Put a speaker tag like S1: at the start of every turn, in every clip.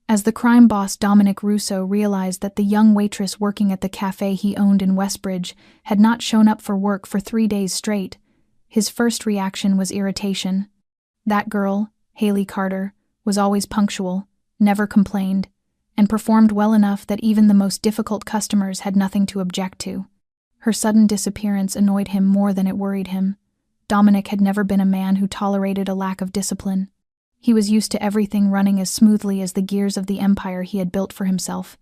S1: As the crime boss Dominic Russo realized that the young waitress working at the cafe he owned in Westbridge had not shown up for work for 3 days straight, his first reaction was irritation. That girl, Haley Carter, was always punctual, never complained, and performed well enough that even the most difficult customers had nothing to object to. Her sudden disappearance annoyed him more than it worried him. Dominic had never been a man who tolerated a lack of discipline. He was used to everything running as smoothly as the gears of the empire he had built for himself,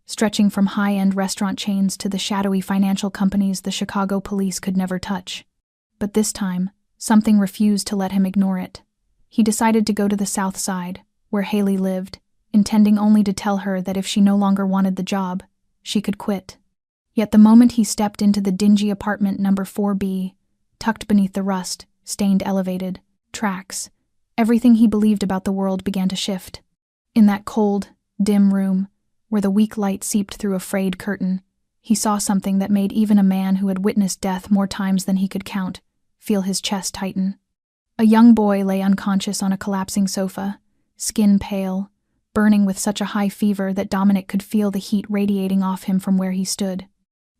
S1: stretching from high-end restaurant chains to the shadowy financial companies the Chicago police could never touch. But this time, something refused to let him ignore it. He decided to go to the South Side, where Haley lived, intending only to tell her that if she no longer wanted the job, she could quit. Yet the moment he stepped into the dingy apartment number 4B, tucked beneath the rust-stained elevated tracks, everything he believed about the world began to shift. In that cold, dim room, where the weak light seeped through a frayed curtain, he saw something that made even a man who had witnessed death more times than he could count feel his chest tighten. A young boy lay unconscious on a collapsing sofa, skin pale, burning with such a high fever that Dominic could feel the heat radiating off him from where he stood.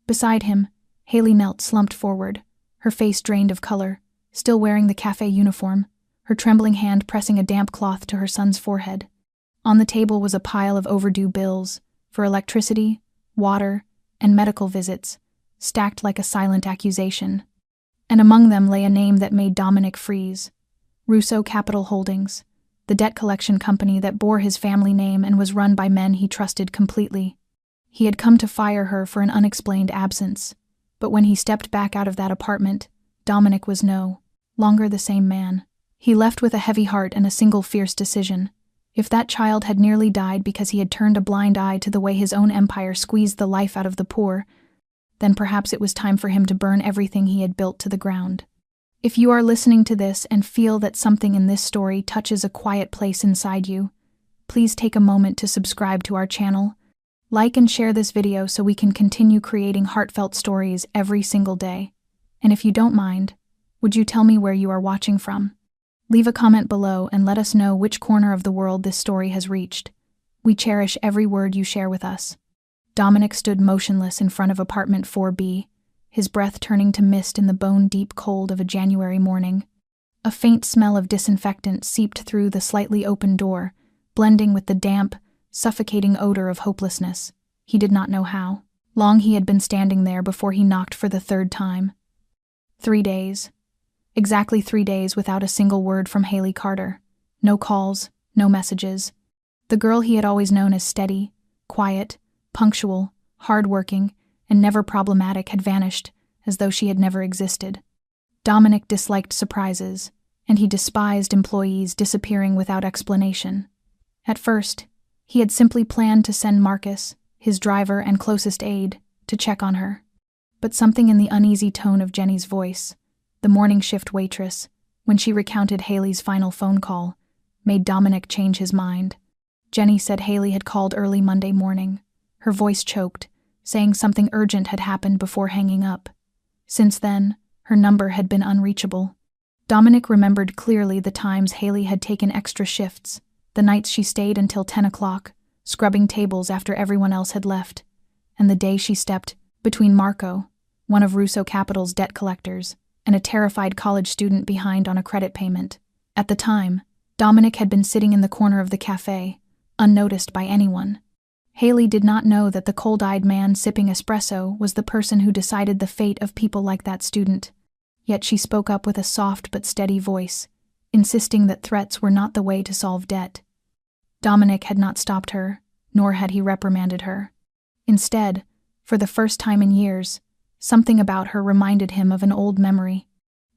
S1: Beside him, Haley knelt slumped forward, her face drained of color, still wearing the cafe uniform, her trembling hand pressing a damp cloth to her son's forehead. On the table was a pile of overdue bills for electricity, water, and medical visits, stacked like a silent accusation. And among them lay a name that made Dominic freeze: Russo Capital Holdings, the debt collection company that bore his family name and was run by men he trusted completely. He had come to fire her for an unexplained absence, but when he stepped back out of that apartment, Dominic was no longer the same man. He left with a heavy heart and a single fierce decision. If that child had nearly died because he had turned a blind eye to the way his own empire squeezed the life out of the poor, then perhaps it was time for him to burn everything he had built to the ground. If you are listening to this and feel that something in this story touches a quiet place inside you, please take a moment to subscribe to our channel. Like and share this video so we can continue creating heartfelt stories every single day. And if you don't mind, would you tell me where you are watching from? Leave a comment below and let us know which corner of the world this story has reached. We cherish every word you share with us. Dominic stood motionless in front of apartment 4B, his breath turning to mist in the bone-deep cold of a January morning. A faint smell of disinfectant seeped through the slightly open door, blending with the damp, suffocating odor of hopelessness. He did not know how long he had been standing there before he knocked for the third time. 3 days. Exactly 3 days without a single word from Haley Carter. No calls, no messages. The girl he had always known as steady, quiet, punctual, hard-working, and never problematic had vanished, as though she had never existed. Dominic disliked surprises, and he despised employees disappearing without explanation. At first, he had simply planned to send Marcus, his driver and closest aide, to check on her. But something in the uneasy tone of Jenny's voice, the morning shift waitress, when she recounted Haley's final phone call, made Dominic change his mind. Jenny said Haley had called early Monday morning. Her voice choked, saying something urgent had happened before hanging up. Since then, her number had been unreachable. Dominic remembered clearly the times Haley had taken extra shifts, the nights she stayed until 10 o'clock, scrubbing tables after everyone else had left, and the day she stepped between Marco, one of Russo Capital's debt collectors, and a terrified college student behind on a credit payment. At the time, Dominic had been sitting in the corner of the cafe, unnoticed by anyone. Haley did not know that the cold-eyed man sipping espresso was the person who decided the fate of people like that student. Yet she spoke up with a soft but steady voice, insisting that threats were not the way to solve debt. Dominic had not stopped her, nor had he reprimanded her. Instead, for the first time in years, something about her reminded him of an old memory.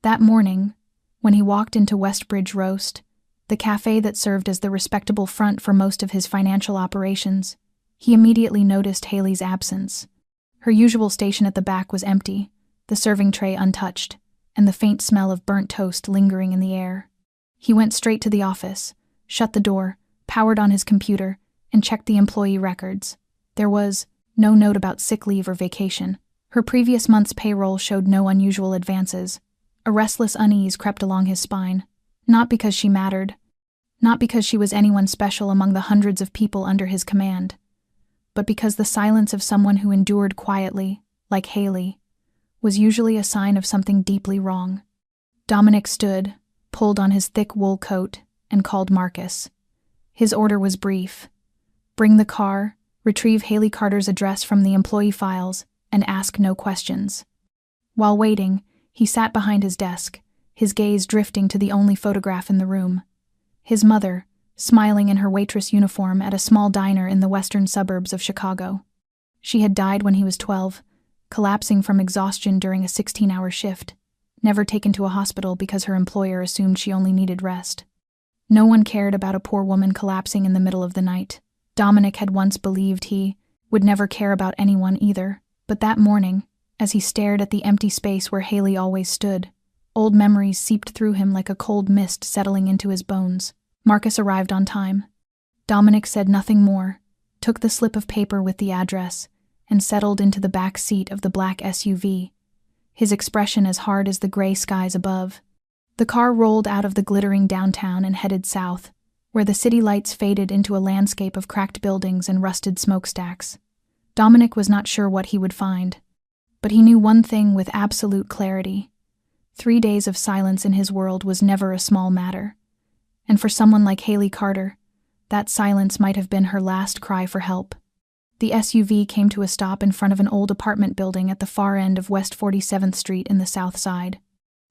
S1: That morning, when he walked into Westbridge Roast, the cafe that served as the respectable front for most of his financial operations, he immediately noticed Haley's absence. Her usual station at the back was empty, the serving tray untouched, and the faint smell of burnt toast lingering in the air. He went straight to the office, shut the door, powered on his computer, and checked the employee records. There was no note about sick leave or vacation. Her previous month's payroll showed no unusual advances. A restless unease crept along his spine. Not because she mattered. Not because she was anyone special among the hundreds of people under his command, but because the silence of someone who endured quietly, like Haley, was usually a sign of something deeply wrong. Dominic stood, pulled on his thick wool coat, and called Marcus. His order was brief. Bring the car, retrieve Haley Carter's address from the employee files, and ask no questions. While waiting, he sat behind his desk, his gaze drifting to the only photograph in the room. His mother, smiling in her waitress uniform at a small diner in the western suburbs of Chicago. She had died when he was 12, collapsing from exhaustion during a 16-hour shift, never taken to a hospital because her employer assumed she only needed rest. No one cared about a poor woman collapsing in the middle of the night. Dominic had once believed he would never care about anyone either, but that morning, as he stared at the empty space where Haley always stood, old memories seeped through him like a cold mist settling into his bones. Marcus arrived on time. Dominic said nothing more, took the slip of paper with the address, and settled into the back seat of the black SUV, his expression as hard as the gray skies above. The car rolled out of the glittering downtown and headed south, where the city lights faded into a landscape of cracked buildings and rusted smokestacks. Dominic was not sure what he would find, but he knew one thing with absolute clarity. 3 days of silence in his world was never a small matter. And for someone like Haley Carter, that silence might have been her last cry for help. The SUV came to a stop in front of an old apartment building at the far end of West 47th Street in the South Side.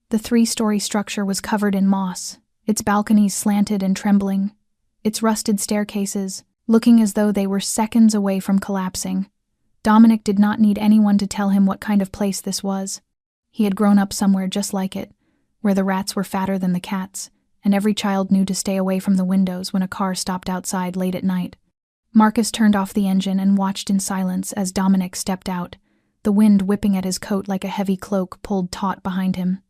S1: The 3-story structure was covered in moss, its balconies slanted and trembling, its rusted staircases looking as though they were seconds away from collapsing. Dominic did not need anyone to tell him what kind of place this was. He had grown up somewhere just like it, where the rats were fatter than the cats, and every child knew to stay away from the windows when a car stopped outside late at night. Marcus turned off the engine and watched in silence as Dominic stepped out, the wind whipping at his coat like a heavy cloak pulled taut behind him.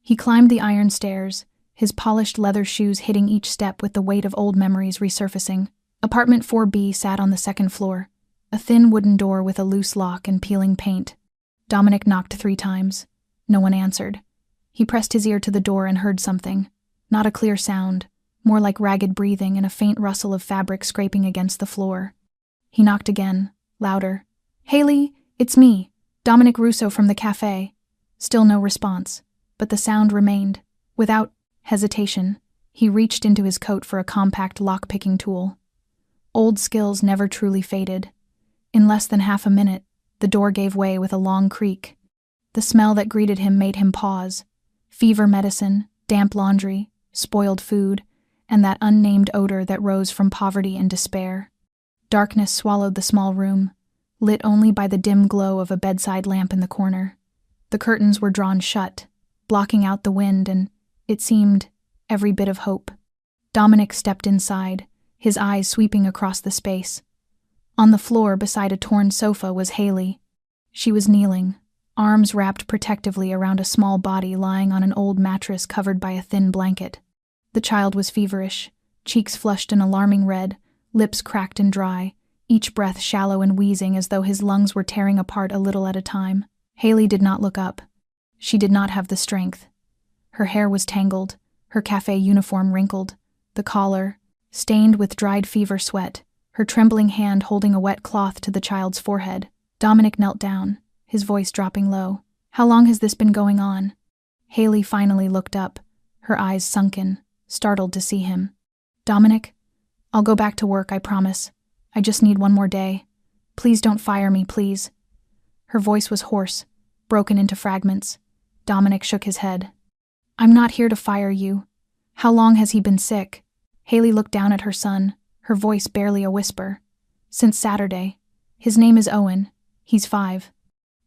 S1: He climbed the iron stairs, his polished leather shoes hitting each step with the weight of old memories resurfacing. Apartment 4B sat on the second floor, a thin wooden door with a loose lock and peeling paint. Dominic knocked 3 times. No one answered. He pressed his ear to the door and heard something. Not a clear sound, more like ragged breathing and a faint rustle of fabric scraping against the floor. He knocked again, louder. "Haley, it's me, Dominic Russo from the cafe." Still no response, but the sound remained. Without hesitation, he reached into his coat for a compact lock-picking tool. Old skills never truly faded. In less than half a minute, the door gave way with a long creak. The smell that greeted him made him pause. Fever medicine, damp laundry, spoiled food, and that unnamed odor that rose from poverty and despair. Darkness swallowed the small room, lit only by the dim glow of a bedside lamp in the corner. The curtains were drawn shut, blocking out the wind and, it seemed, every bit of hope. Dominic stepped inside, his eyes sweeping across the space. On the floor beside a torn sofa was Haley. She was kneeling, arms wrapped protectively around a small body lying on an old mattress covered by a thin blanket. The child was feverish, cheeks flushed an alarming red, lips cracked and dry, each breath shallow and wheezing as though his lungs were tearing apart a little at a time. Haley did not look up. She did not have the strength. Her hair was tangled, her cafe uniform wrinkled, the collar stained with dried fever sweat, her trembling hand holding a wet cloth to the child's forehead. Dominic knelt down, his voice dropping low. "How long has this been going on?" Haley finally looked up, her eyes sunken, startled to see him. "Dominic, I'll go back to work, I promise. I just need one more day. Please don't fire me, please." Her voice was hoarse, broken into fragments. Dominic shook his head. "I'm not here to fire you. How long has he been sick?" Haley looked down at her son, her voice barely a whisper. "Since Saturday. His name is Owen. He's 5.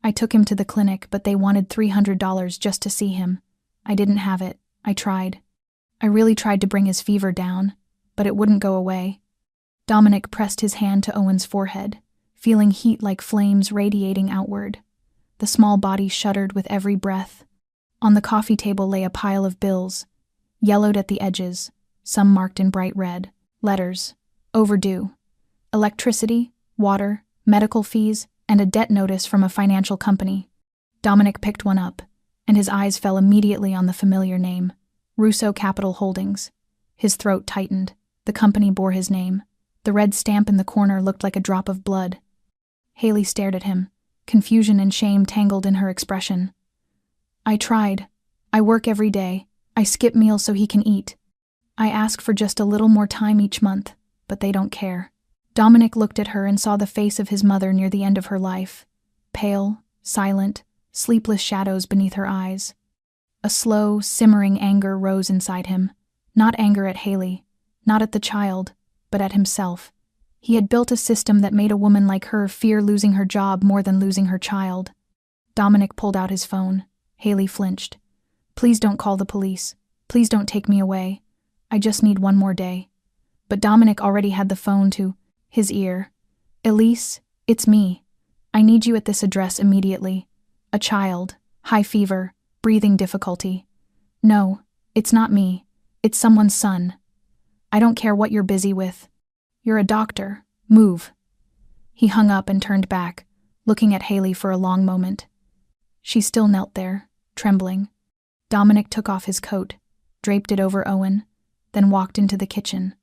S1: I took him to the clinic, but they wanted $300 just to see him. I didn't have it. I tried. I really tried to bring his fever down, but it wouldn't go away." Dominic pressed his hand to Owen's forehead, feeling heat like flames radiating outward. The small body shuddered with every breath. On the coffee table lay a pile of bills, yellowed at the edges, some marked in bright red. Letters. Overdue. Electricity, water, medical fees, and a debt notice from a financial company. Dominic picked one up, and his eyes fell immediately on the familiar name, Russo Capital Holdings. His throat tightened. The company bore his name. The red stamp in the corner looked like a drop of blood. Haley stared at him, confusion and shame tangled in her expression. I tried. I work every day. I skip meals so he can eat. I ask for just a little more time each month, but they don't care. Dominic looked at her and saw the face of his mother near the end of her life. Pale, silent, sleepless shadows beneath her eyes. A slow, simmering anger rose inside him. Not anger at Haley, not at the child, but at himself. He had built a system that made a woman like her fear losing her job more than losing her child. Dominic pulled out his phone. Haley flinched. Please don't call the police. Please don't take me away. I just need one more day. But Dominic already had the phone to his ear. Elise, it's me. I need you at this address immediately. A child, high fever, breathing difficulty. No, it's not me. It's someone's son. I don't care what you're busy with. You're a doctor. Move. He hung up and turned back, looking at Haley for a long moment. She still knelt there, trembling. Dominic took off his coat, draped it over Owen, then walked into the kitchen.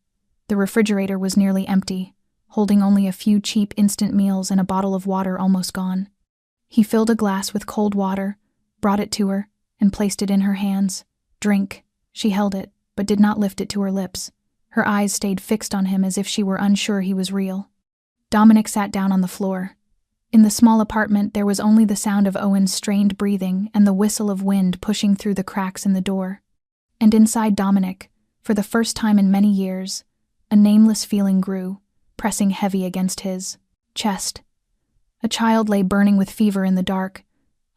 S1: The refrigerator was nearly empty, holding only a few cheap instant meals and a bottle of water almost gone. He filled a glass with cold water, brought it to her, and placed it in her hands. Drink. She held it, but did not lift it to her lips. Her eyes stayed fixed on him as if she were unsure he was real. Dominic sat down on the floor. In the small apartment, there was only the sound of Owen's strained breathing and the whistle of wind pushing through the cracks in the door. And inside Dominic, for the first time in many years, a nameless feeling grew, pressing heavy against his chest. A child lay burning with fever in the dark,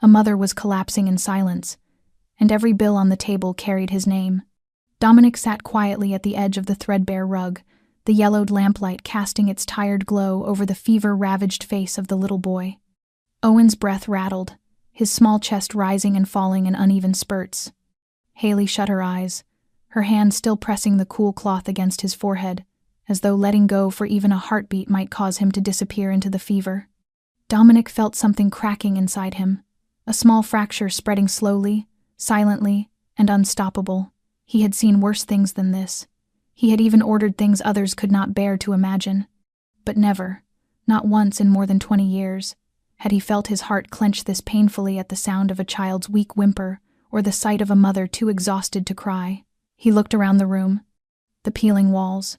S1: a mother was collapsing in silence, and every bill on the table carried his name. Dominic sat quietly at the edge of the threadbare rug, the yellowed lamplight casting its tired glow over the fever-ravaged face of the little boy. Owen's breath rattled, his small chest rising and falling in uneven spurts. Haley shut her eyes, her hand still pressing the cool cloth against his forehead, as though letting go for even a heartbeat might cause him to disappear into the fever. Dominic felt something cracking inside him, a small fracture spreading slowly, silently, and unstoppable. He had seen worse things than this. He had even ordered things others could not bear to imagine. But never, not once in more than 20 years, had he felt his heart clench this painfully at the sound of a child's weak whimper or the sight of a mother too exhausted to cry. He looked around the room. The peeling walls,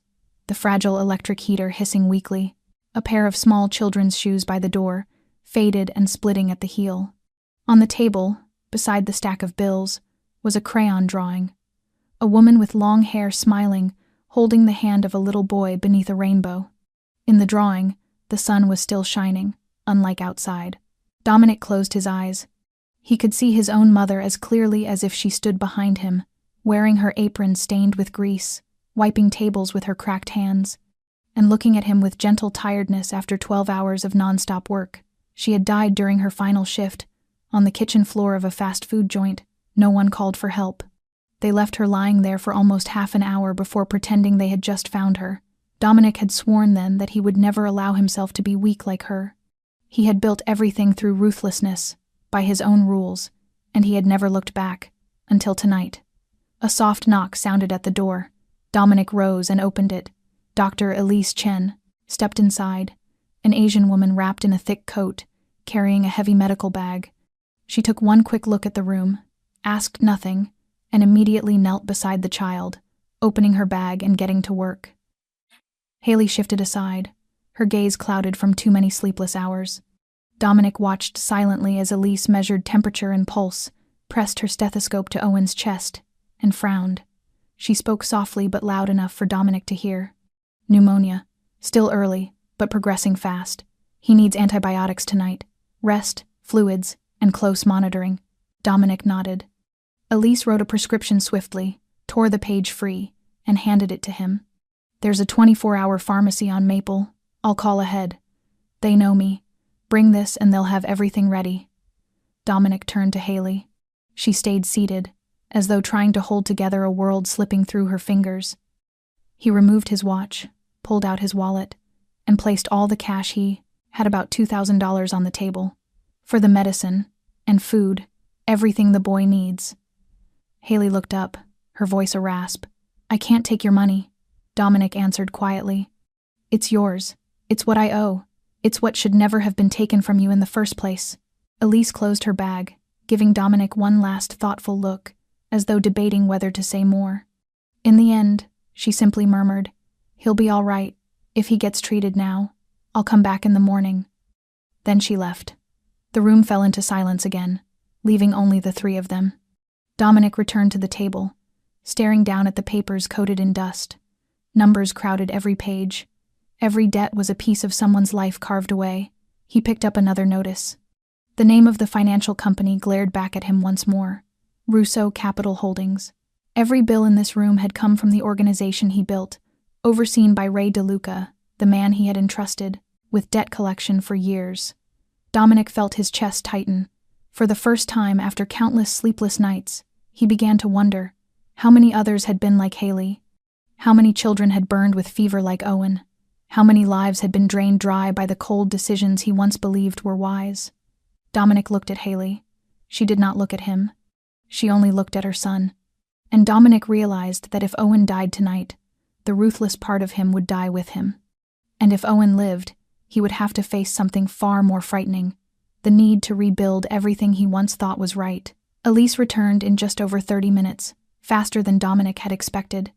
S1: the fragile electric heater hissing weakly, a pair of small children's shoes by the door, faded and splitting at the heel. On the table, beside the stack of bills, was a crayon drawing. A woman with long hair smiling, holding the hand of a little boy beneath a rainbow. In the drawing, the sun was still shining, unlike outside. Dominic closed his eyes. He could see his own mother as clearly as if she stood behind him, wearing her apron stained with grease, wiping tables with her cracked hands, and looking at him with gentle tiredness after 12 hours of non-stop work. She had died during her final shift, on the kitchen floor of a fast food joint. No one called for help. They left her lying there for almost half an hour before pretending they had just found her. Dominic had sworn then that he would never allow himself to be weak like her. He had built everything through ruthlessness, by his own rules, and he had never looked back, until tonight. A soft knock sounded at the door. Dominic rose and opened it. Dr. Elise Chen stepped inside, an Asian woman wrapped in a thick coat, carrying a heavy medical bag. She took one quick look at the room, asked nothing, and immediately knelt beside the child, opening her bag and getting to work. Haley shifted aside, her gaze clouded from too many sleepless hours. Dominic watched silently as Elise measured temperature and pulse, pressed her stethoscope to Owen's chest, and frowned. She spoke softly but loud enough for Dominic to hear. Pneumonia. Still early, but progressing fast. He needs antibiotics tonight. Rest, fluids, and close monitoring. Dominic nodded. Elise wrote a prescription swiftly, tore the page free, and handed it to him. There's a 24-hour pharmacy on Maple. I'll call ahead. They know me. Bring this and they'll have everything ready. Dominic turned to Haley. She stayed seated, as though trying to hold together a world slipping through her fingers. He removed his watch, pulled out his wallet, and placed all the cash he had, about $2,000 on the table. For the medicine and food, everything the boy needs. Haley looked up, her voice a rasp. I can't take your money. Dominic answered quietly. It's yours. It's what I owe. It's what should never have been taken from you in the first place. Elise closed her bag, giving Dominic one last thoughtful look, as though debating whether to say more. In the end, she simply murmured, "He'll be all right. If he gets treated now, I'll come back in the morning." Then she left. The room fell into silence again, leaving only the three of them. Dominic returned to the table, staring down at the papers coated in dust. Numbers crowded every page. Every debt was a piece of someone's life carved away. He picked up another notice. The name of the financial company glared back at him once more. Russo Capital Holdings. Every bill in this room had come from the organization he built, overseen by Ray DeLuca, the man he had entrusted with debt collection for years. Dominic felt his chest tighten. For the first time after countless sleepless nights, he began to wonder how many others had been like Haley. How many children had burned with fever like Owen? How many lives had been drained dry by the cold decisions he once believed were wise? Dominic looked at Haley. She did not look at him. She only looked at her son. And Dominic realized that if Owen died tonight, the ruthless part of him would die with him. And if Owen lived, he would have to face something far more frightening, the need to rebuild everything he once thought was right. Elise returned in just over 30 minutes, faster than Dominic had expected.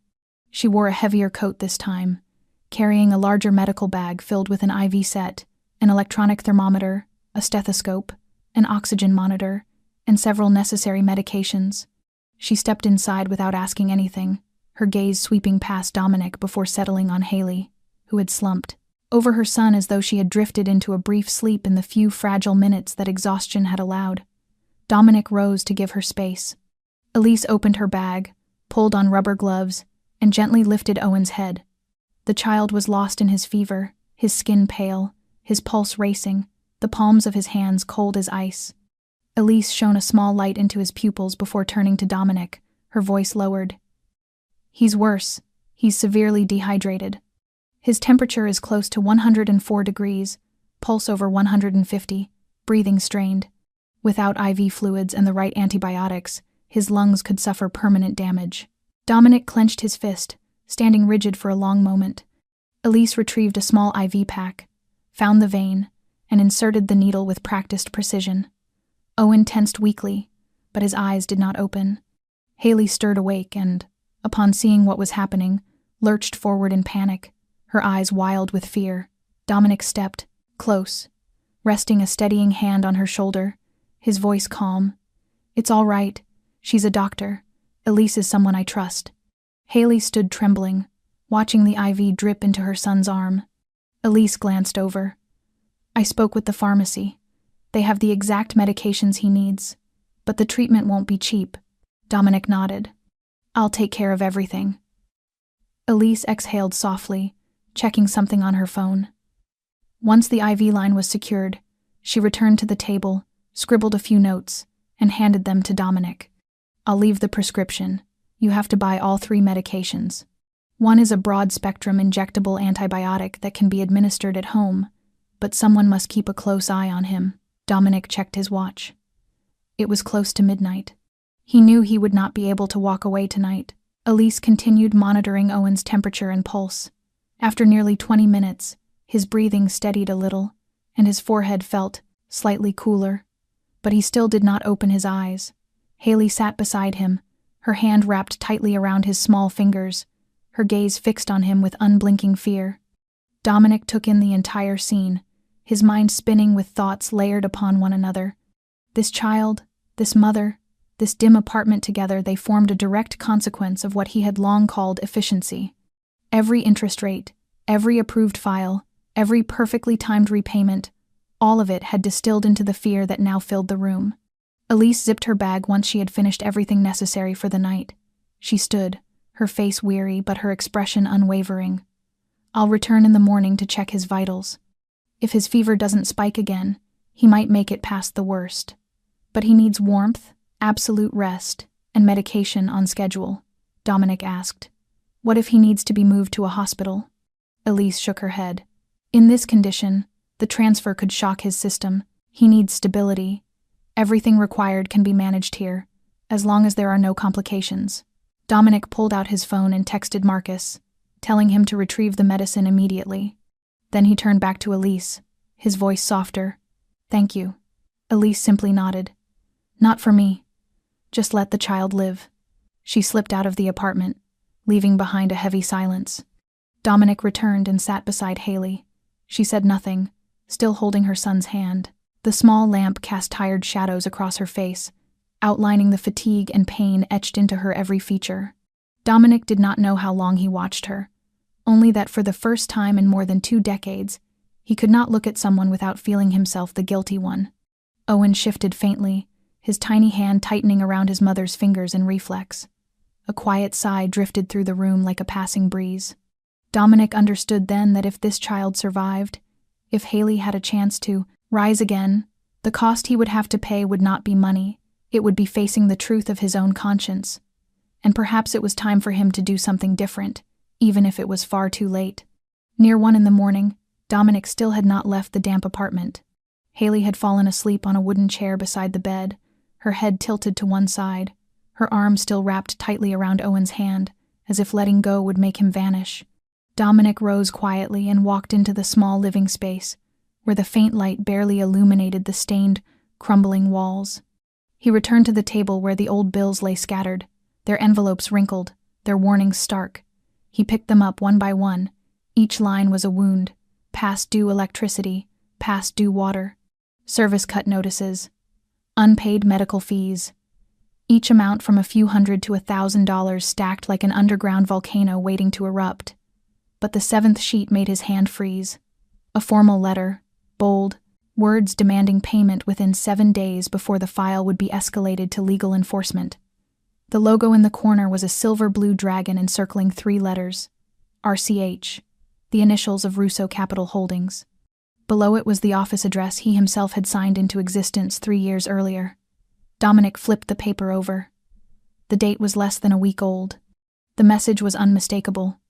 S1: She wore a heavier coat this time, carrying a larger medical bag filled with an IV set, an electronic thermometer, a stethoscope, an oxygen monitor, and several necessary medications. She stepped inside without asking anything, her gaze sweeping past Dominic before settling on Haley, who had slumped over her son as though she had drifted into a brief sleep in the few fragile minutes that exhaustion had allowed. Dominic rose to give her space. Elise opened her bag, pulled on rubber gloves, and gently lifted Owen's head. The child was lost in his fever, his skin pale, his pulse racing, the palms of his hands cold as ice. Elise shone a small light into his pupils before turning to Dominic, her voice lowered. "He's worse. He's severely dehydrated. His temperature is close to 104 degrees, pulse over 150, breathing strained. Without IV fluids and the right antibiotics, his lungs could suffer permanent damage." Dominic clenched his fist, standing rigid for a long moment. Elise retrieved a small IV pack, found the vein, and inserted the needle with practiced precision. Owen tensed weakly, but his eyes did not open. Haley stirred awake and, upon seeing what was happening, lurched forward in panic, her eyes wild with fear. Dominic stepped, close, resting a steadying hand on her shoulder, his voice calm. "It's all right. She's a doctor. Elise is someone I trust." Haley stood trembling, watching the IV drip into her son's arm. Elise glanced over. "I spoke with the pharmacy. They have the exact medications he needs, but the treatment won't be cheap." Dominic nodded. "I'll take care of everything." Elise exhaled softly, checking something on her phone. Once the IV line was secured, she returned to the table, scribbled a few notes, and handed them to Dominic. "I'll leave the prescription. You have to buy all 3 medications. One is a broad-spectrum injectable antibiotic that can be administered at home, but someone must keep a close eye on him." Dominic checked his watch. It was close to midnight. He knew he would not be able to walk away tonight. Elise continued monitoring Owen's temperature and pulse. After nearly 20 minutes, his breathing steadied a little, and his forehead felt slightly cooler. But he still did not open his eyes. Haley sat beside him, her hand wrapped tightly around his small fingers, her gaze fixed on him with unblinking fear. Dominic took in the entire scene, his mind spinning with thoughts layered upon one another. This child, this mother, this dim apartment together, they formed a direct consequence of what he had long called efficiency. Every interest rate, every approved file, every perfectly timed repayment, all of it had distilled into the fear that now filled the room. Elise zipped her bag once she had finished everything necessary for the night. She stood, her face weary but her expression unwavering. "I'll return in the morning to check his vitals. If his fever doesn't spike again, he might make it past the worst. But he needs warmth, absolute rest, and medication on schedule." Dominic asked. "What if he needs to be moved to a hospital?" Elise shook her head. "In this condition, the transfer could shock his system. He needs stability. Everything required can be managed here, as long as there are no complications." Dominic pulled out his phone and texted Marcus. telling him to retrieve the medicine immediately. Then he turned back to Elise, his voice softer. "Thank you." Elise simply nodded. "Not for me. Just let the child live." She slipped out of the apartment, leaving behind a heavy silence. Dominic returned and sat beside Haley. She said nothing, still holding her son's hand. The small lamp cast tired shadows across her face, outlining the fatigue and pain etched into her every feature. Dominic did not know how long he watched her, only that for the first time in more than 2 decades, he could not look at someone without feeling himself the guilty one. Owen shifted faintly, his tiny hand tightening around his mother's fingers in reflex. A quiet sigh drifted through the room like a passing breeze. Dominic understood then that if this child survived, if Haley had a chance to rise again, the cost he would have to pay would not be money, it would be facing the truth of his own conscience. And perhaps it was time for him to do something different, even if it was far too late. Near 1 a.m, Dominic still had not left the damp apartment. Haley had fallen asleep on a wooden chair beside the bed, her head tilted to one side, her arm still wrapped tightly around Owen's hand, as if letting go would make him vanish. Dominic rose quietly and walked into the small living space, where the faint light barely illuminated the stained, crumbling walls. He returned to the table where the old bills lay scattered, their envelopes wrinkled, their warnings stark. He picked them up one by one. Each line was a wound: past due electricity, past due water, service cut notices, unpaid medical fees. Each amount from a few hundred to $1,000 stacked like an underground volcano waiting to erupt. But the 7th sheet made his hand freeze. A formal letter, bold, words demanding payment within 7 days before the file would be escalated to legal enforcement. The logo in the corner was a silver-blue dragon encircling 3 letters, RCH, the initials of Russo Capital Holdings. Below it was the office address he himself had signed into existence 3 years earlier. Dominic flipped the paper over. The date was less than a week old. The message was unmistakable.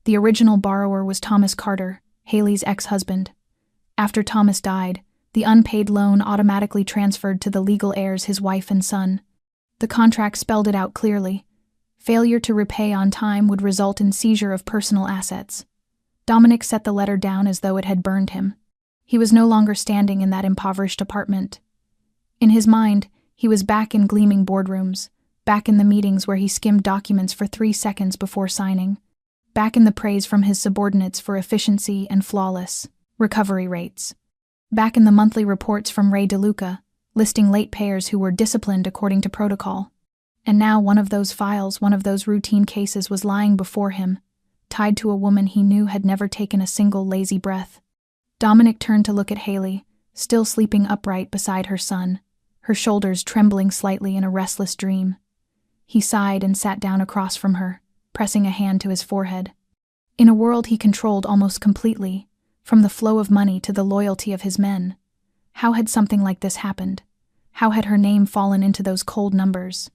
S1: The original borrower was Thomas Carter, Haley's ex-husband. After Thomas died, the unpaid loan automatically transferred to the legal heirs, his wife and son. The contract spelled it out clearly. Failure to repay on time would result in seizure of personal assets. Dominic set the letter down as though it had burned him. He was no longer standing in that impoverished apartment. In his mind, he was back in gleaming boardrooms, back in the meetings where he skimmed documents for 3 seconds before signing, back in the praise from his subordinates for efficiency and flawless recovery rates, back in the monthly reports from Ray DeLuca, listing late payers who were disciplined according to protocol. And now one of those files, one of those routine cases was lying before him, tied to a woman he knew had never taken a single lazy breath. Dominic turned to look at Haley, still sleeping upright beside her son, her shoulders trembling slightly in a restless dream. He sighed and sat down across from her, pressing a hand to his forehead. In a world he controlled almost completely, from the flow of money to the loyalty of his men, how had something like this happened? How had her name fallen into those cold numbers?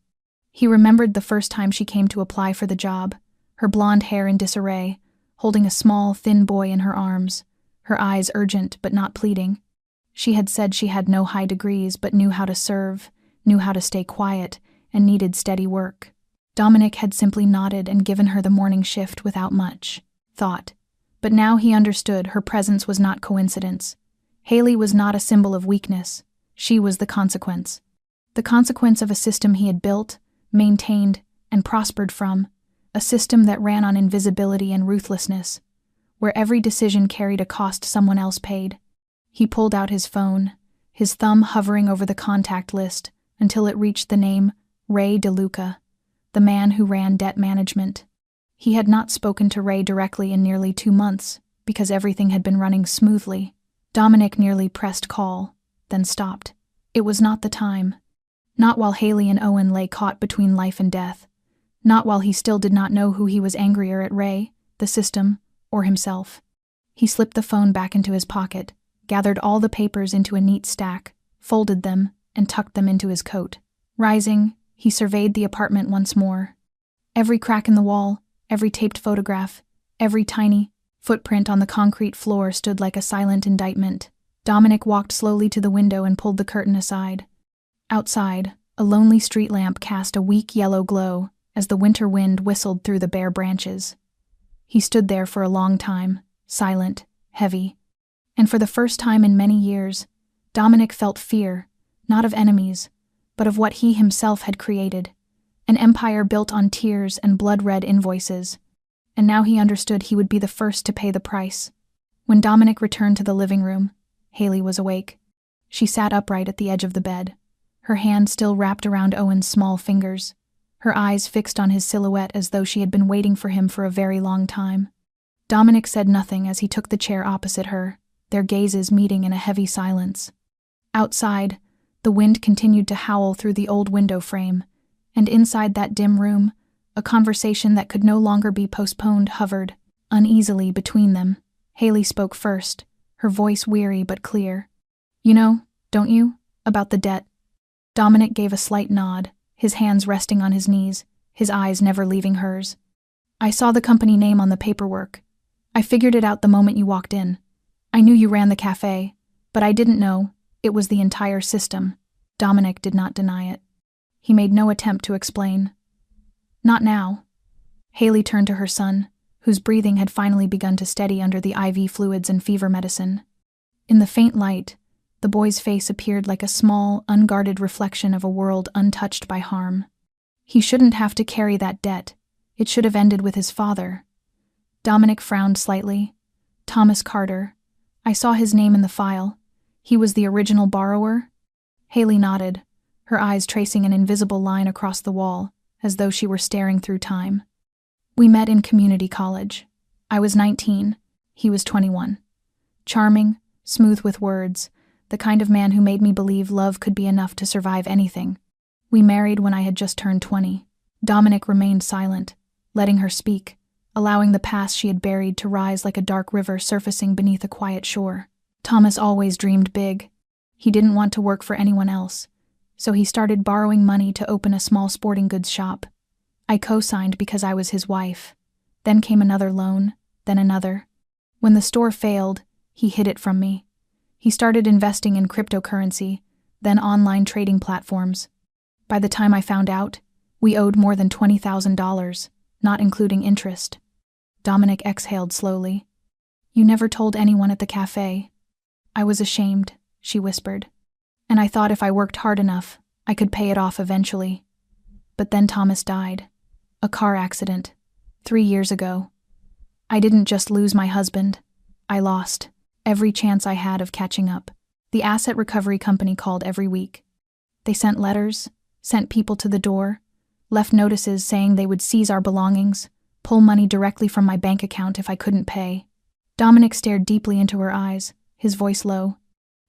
S1: He remembered the first time she came to apply for the job, her blonde hair in disarray, holding a small, thin boy in her arms, her eyes urgent but not pleading. She had said she had no high degrees but knew how to serve, knew how to stay quiet, and needed steady work. Dominic had simply nodded and given her the morning shift without much thought. But now he understood her presence was not coincidence. Haley was not a symbol of weakness. She was the consequence. The consequence of a system he had built, maintained, and prospered from, a system that ran on invisibility and ruthlessness, where every decision carried a cost someone else paid. He pulled out his phone, his thumb hovering over the contact list until it reached the name Ray DeLuca, the man who ran debt management. He had not spoken to Ray directly in nearly 2 months, because everything had been running smoothly. Dominic nearly pressed call, then stopped. It was not the time. Not while Haley and Owen lay caught between life and death. Not while he still did not know who he was angrier at, Ray, the system, or himself. He slipped the phone back into his pocket, gathered all the papers into a neat stack, folded them, and tucked them into his coat. Rising, he surveyed the apartment once more. Every crack in the wall, every taped photograph, every tiny footprint on the concrete floor stood like a silent indictment. Dominic walked slowly to the window and pulled the curtain aside. Outside, a lonely street lamp cast a weak yellow glow as the winter wind whistled through the bare branches. He stood there for a long time, silent, heavy. And for the first time in many years, Dominic felt fear, not of enemies, but of what he himself had created, an empire built on tears and blood-red invoices. And now he understood he would be the first to pay the price. When Dominic returned to the living room, Haley was awake. She sat upright at the edge of the bed, her hand still wrapped around Owen's small fingers, her eyes fixed on his silhouette as though she had been waiting for him for a very long time. Dominic said nothing as he took the chair opposite her, their gazes meeting in a heavy silence. Outside, the wind continued to howl through the old window frame, and inside that dim room, a conversation that could no longer be postponed hovered, uneasily, between them. Haley spoke first, her voice weary but clear. "You know, don't you, about the debt?" Dominic gave a slight nod, his hands resting on his knees, his eyes never leaving hers. "I saw the company name on the paperwork. I figured it out the moment you walked in. I knew you ran the cafe, but I didn't know it was the entire system." Dominic did not deny it. He made no attempt to explain. "Not now." Haley turned to her son, whose breathing had finally begun to steady under the IV fluids and fever medicine. In the faint light, the boy's face appeared like a small, unguarded reflection of a world untouched by harm. He shouldn't have to carry that debt. It should have ended with his father. Dominic frowned slightly. "Thomas Carter. I saw his name in the file. He was the original borrower?" Haley nodded, her eyes tracing an invisible line across the wall, as though she were staring through time. "We met in community college. I was 19, he was 21. Charming, smooth with words, the kind of man who made me believe love could be enough to survive anything. We married when I had just turned 20. Dominic remained silent, letting her speak, allowing the past she had buried to rise like a dark river surfacing beneath a quiet shore. Thomas always dreamed big. He didn't want to work for anyone else, so he started borrowing money to open a small sporting goods shop. I co-signed because I was his wife. Then came another loan, then another. When the store failed, he hid it from me. He started investing in cryptocurrency, then online trading platforms. By the time I found out, we owed more than $20,000, not including interest." Dominic exhaled slowly. "You never told anyone at the cafe." "I was ashamed," she whispered. "And I thought if I worked hard enough, I could pay it off eventually. But then Thomas died. A car accident. 3 years ago. I didn't just lose my husband. I lost every chance I had of catching up. The asset recovery company called every week. They sent letters, sent people to the door, left notices saying they would seize our belongings, pull money directly from my bank account if I couldn't pay." Dominic stared deeply into her eyes, his voice low.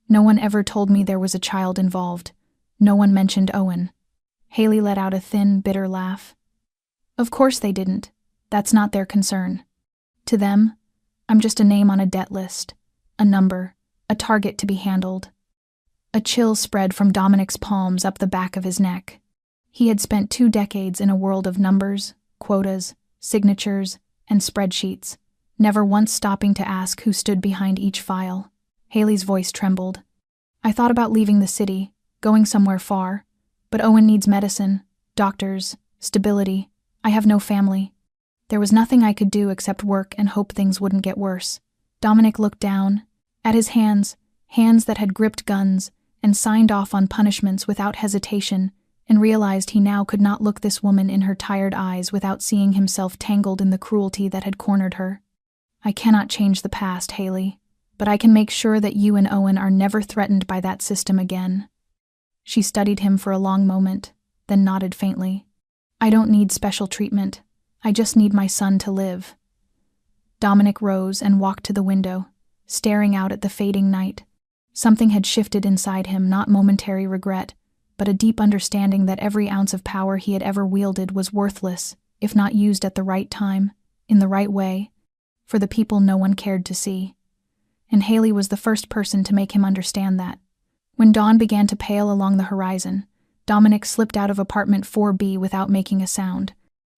S1: "No one ever told me there was a child involved. No one mentioned Owen." Haley let out a thin, bitter laugh. "Of course they didn't. That's not their concern. To them, I'm just a name on a debt list, a number, a target to be handled." A chill spread from Dominic's palms up the back of his neck. He had spent 2 decades in a world of numbers, quotas, signatures, and spreadsheets, never once stopping to ask who stood behind each file. Haley's voice trembled. "I thought about leaving the city, going somewhere far, but Owen needs medicine, doctors, stability. I have no family. There was nothing I could do except work and hope things wouldn't get worse." Dominic looked down, at his hands that had gripped guns and signed off on punishments without hesitation, and realized he now could not look this woman in her tired eyes without seeing himself tangled in the cruelty that had cornered her. "I cannot change the past, Haley, but I can make sure that you and Owen are never threatened by that system again." She studied him for a long moment, then nodded faintly. "I don't need special treatment. I just need my son to live." Dominic rose and walked to the window, staring out at the fading night. Something had shifted inside him, not momentary regret, but a deep understanding that every ounce of power he had ever wielded was worthless, if not used at the right time, in the right way, for the people no one cared to see. And Haley was the first person to make him understand that. When dawn began to pale along the horizon, Dominic slipped out of apartment 4B without making a sound.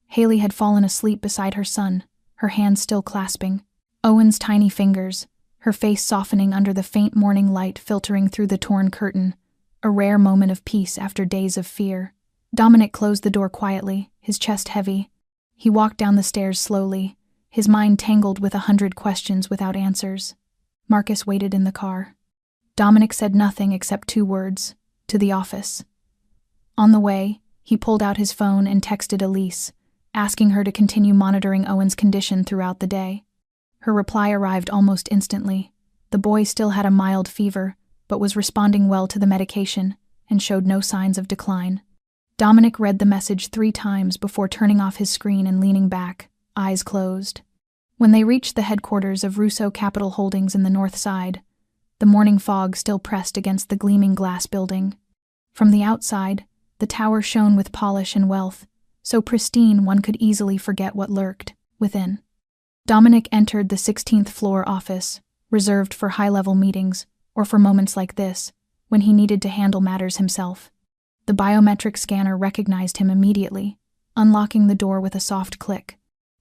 S1: Haley had fallen asleep beside her son, her hands still clasping. Owen's tiny fingers, her face softening under the faint morning light filtering through the torn curtain, a rare moment of peace after days of fear. Dominic closed the door quietly, his chest heavy. He walked down the stairs slowly, his mind tangled with 100 questions without answers. Marcus waited in the car. Dominic said nothing except 2 words: to the office. On the way, he pulled out his phone and texted Elise, asking her to continue monitoring Owen's condition throughout the day. Her reply arrived almost instantly. The boy still had a mild fever, but was responding well to the medication and showed no signs of decline. Dominic read the message 3 times before turning off his screen and leaning back, eyes closed. When they reached the headquarters of Russo Capital Holdings in the north side, the morning fog still pressed against the gleaming glass building. From the outside, the tower shone with polish and wealth, so pristine one could easily forget what lurked within. Dominic entered the 16th floor office, reserved for high-level meetings or for moments like this, when he needed to handle matters himself. The biometric scanner recognized him immediately, unlocking the door with a soft click.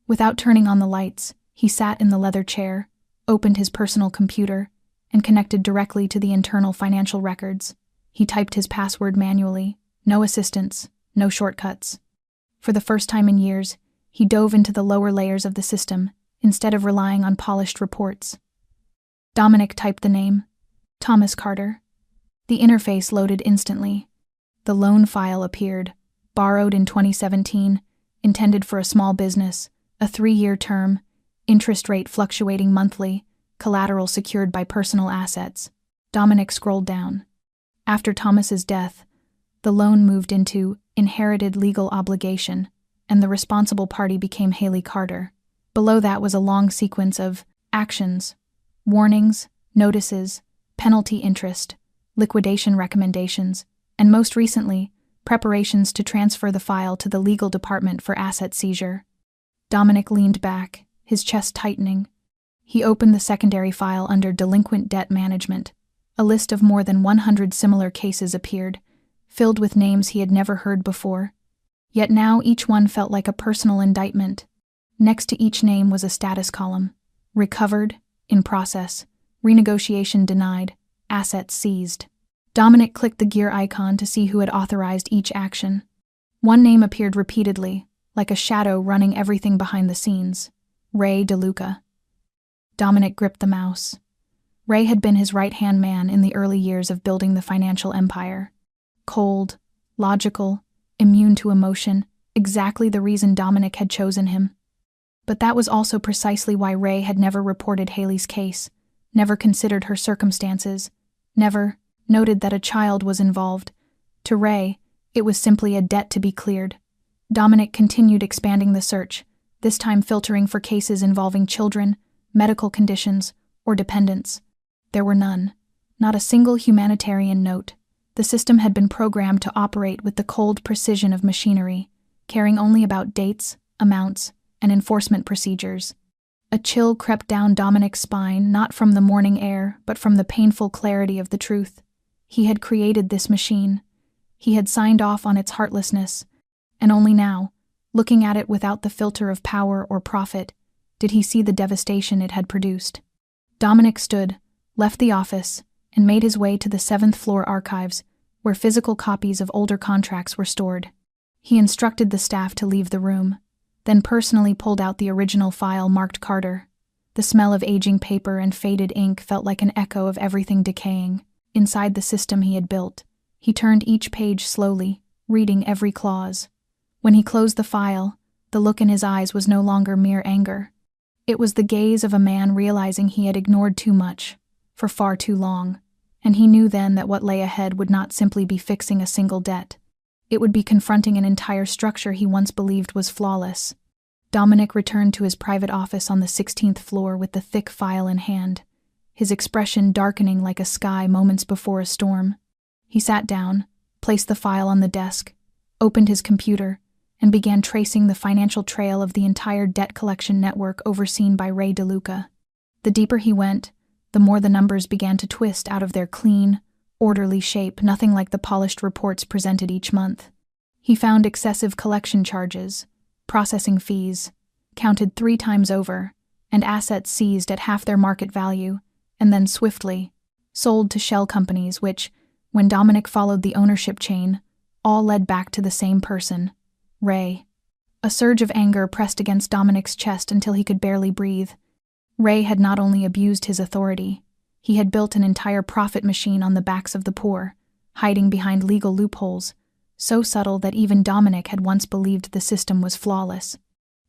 S1: Without turning on the lights, he sat in the leather chair, opened his personal computer, and connected directly to the internal financial records. He typed his password manually, no assistance, no shortcuts. For the first time in years, he dove into the lower layers of the system, instead of relying on polished reports. Dominic typed the name, Thomas Carter. The interface loaded instantly. The loan file appeared, borrowed in 2017, intended for a small business, a 3-year term, interest rate fluctuating monthly, collateral secured by personal assets. Dominic scrolled down. After Thomas's death, the loan moved into inherited legal obligation, and the responsible party became Haley Carter. Below that was a long sequence of actions, warnings, notices, penalty interest, liquidation recommendations, and most recently, preparations to transfer the file to the legal department for asset seizure. Dominic leaned back, his chest tightening. He opened the secondary file under Delinquent Debt Management. A list of more than 100 similar cases appeared, filled with names he had never heard before. Yet now each one felt like a personal indictment. Next to each name was a status column: recovered, in process, renegotiation denied, assets seized. Dominic clicked the gear icon to see who had authorized each action. One name appeared repeatedly, like a shadow running everything behind the scenes: Ray DeLuca. Dominic gripped the mouse. Ray had been his right-hand man in the early years of building the financial empire. Cold, logical, immune to emotion, exactly the reason Dominic had chosen him. But that was also precisely why Ray had never reported Haley's case, never considered her circumstances, never noted that a child was involved. To Ray, it was simply a debt to be cleared. Dominic continued expanding the search, this time filtering for cases involving children, medical conditions, or dependents. There were none. Not a single humanitarian note. The system had been programmed to operate with the cold precision of machinery, caring only about dates, amounts, and enforcement procedures. A chill crept down Dominic's spine, not from the morning air, but from the painful clarity of the truth. He had created this machine. He had signed off on its heartlessness, and only now, looking at it without the filter of power or profit, did he see the devastation it had produced. Dominic stood, left the office, and made his way to the 7th floor archives, where physical copies of older contracts were stored. He instructed the staff to leave the room, then personally pulled out the original file marked Carter. The smell of aging paper and faded ink felt like an echo of everything decaying. Inside the system he had built, he turned each page slowly, reading every clause. When he closed the file, the look in his eyes was no longer mere anger. It was the gaze of a man realizing he had ignored too much, for far too long, and he knew then that what lay ahead would not simply be fixing a single debt. It would be confronting an entire structure he once believed was flawless. Dominic returned to his private office on the 16th floor with the thick file in hand, his expression darkening like a sky moments before a storm. He sat down, placed the file on the desk, opened his computer, and began tracing the financial trail of the entire debt collection network overseen by Ray DeLuca. The deeper he went, the more the numbers began to twist out of their clean, orderly shape, nothing like the polished reports presented each month. He found excessive collection charges, processing fees, counted 3 times over, and assets seized at half their market value, and then swiftly sold to shell companies which, when Dominic followed the ownership chain, all led back to the same person, Ray. A surge of anger pressed against Dominic's chest until he could barely breathe. Ray had not only abused his authority, he had built an entire profit machine on the backs of the poor, hiding behind legal loopholes, so subtle that even Dominic had once believed the system was flawless.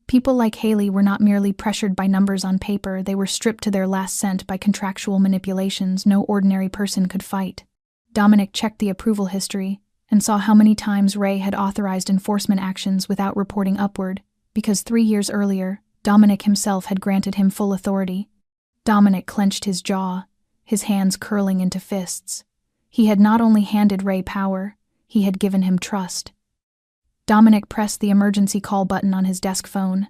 S1: People like Haley were not merely pressured by numbers on paper, they were stripped to their last cent by contractual manipulations no ordinary person could fight. Dominic checked the approval history and saw how many times Ray had authorized enforcement actions without reporting upward, because 3 years earlier, Dominic himself had granted him full authority. Dominic clenched his jaw, his hands curling into fists. He had not only handed Ray power, he had given him trust. Dominic pressed the emergency call button on his desk phone.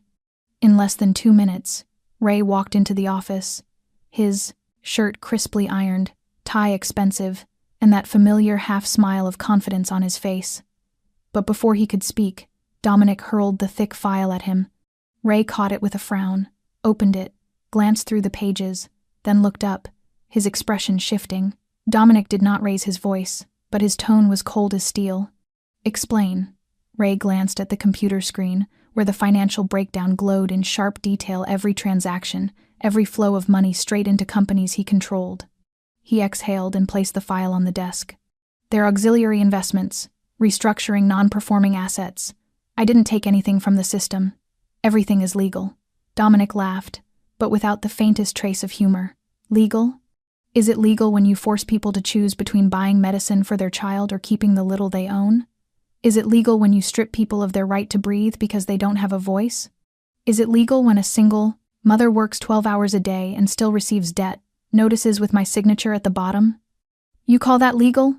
S1: In less than 2 minutes, Ray walked into the office, his shirt crisply ironed, tie expensive, and that familiar half-smile of confidence on his face. But before he could speak, Dominic hurled the thick file at him. Ray caught it with a frown, opened it, glanced through the pages, then looked up, his expression shifting. Dominic did not raise his voice, but his tone was cold as steel. "Explain." Ray glanced at the computer screen, where the financial breakdown glowed in sharp detail, every transaction, every flow of money straight into companies he controlled. He exhaled and placed the file on the desk. "They're auxiliary investments, restructuring non-performing assets. I didn't take anything from the system. Everything is legal." Dominic laughed, but without the faintest trace of humor. "Legal? Is it legal when you force people to choose between buying medicine for their child or keeping the little they own? Is it legal when you strip people of their right to breathe because they don't have a voice? Is it legal when a single mother works 12 hours a day and still receives debt notices with my signature at the bottom? You call that legal?"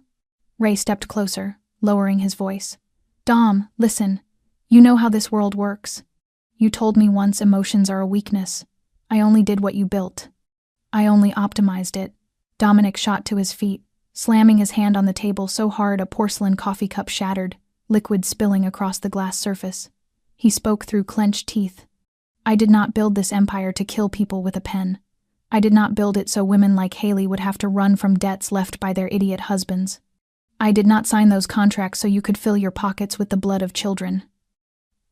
S1: Ray stepped closer, lowering his voice. "Dom, listen. You know how this world works. You told me once emotions are a weakness. I only did what you built. I only optimized it." Dominic shot to his feet, slamming his hand on the table so hard a porcelain coffee cup shattered, liquid spilling across the glass surface. He spoke through clenched teeth. "I did not build this empire to kill people with a pen. I did not build it so women like Haley would have to run from debts left by their idiot husbands. I did not sign those contracts so you could fill your pockets with the blood of children."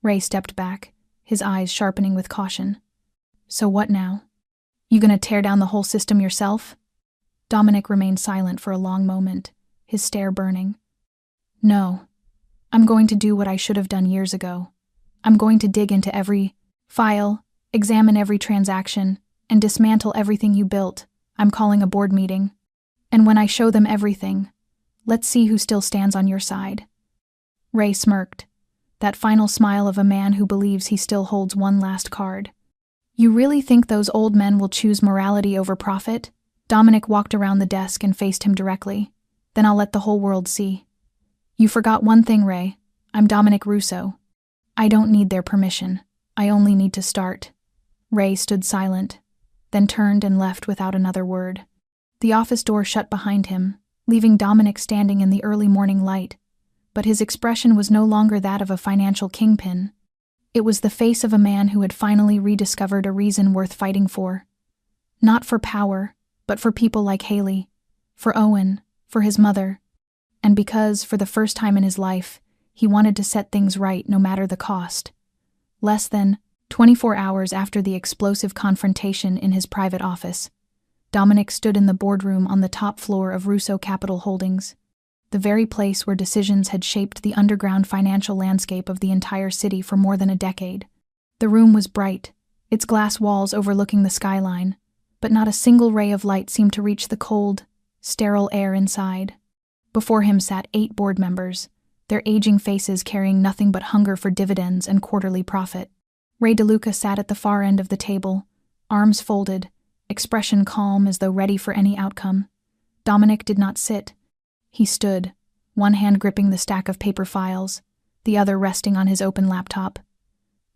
S1: Ray stepped back, his eyes sharpening with caution. "So what now? You gonna tear down the whole system yourself?" Dominic remained silent for a long moment, his stare burning. "No. I'm going to do what I should have done years ago. I'm going to dig into every file, examine every transaction, and dismantle everything you built. I'm calling a board meeting. And when I show them everything, let's see who still stands on your side." Ray smirked, that final smile of a man who believes he still holds one last card. "You really think those old men will choose morality over profit?" Dominic walked around the desk and faced him directly. "Then I'll let the whole world see. You forgot one thing, Ray. I'm Dominic Russo. I don't need their permission. I only need to start." Ray stood silent, then turned and left without another word. The office door shut behind him, leaving Dominic standing in the early morning light, but his expression was no longer that of a financial kingpin. It was the face of a man who had finally rediscovered a reason worth fighting for. Not for power, but for people like Haley, for Owen, for his mother, and because, for the first time in his life, he wanted to set things right no matter the cost. Less than 24 hours after the explosive confrontation in his private office, Dominic stood in the boardroom on the top floor of Russo Capital Holdings, the very place where decisions had shaped the underground financial landscape of the entire city for more than a decade. The room was bright, its glass walls overlooking the skyline, but not a single ray of light seemed to reach the cold, sterile air inside. Before him sat 8 board members, their aging faces carrying nothing but hunger for dividends and quarterly profit. Ray DeLuca sat at the far end of the table, arms folded, expression calm as though ready for any outcome. Dominic did not sit. He stood, one hand gripping the stack of paper files, the other resting on his open laptop.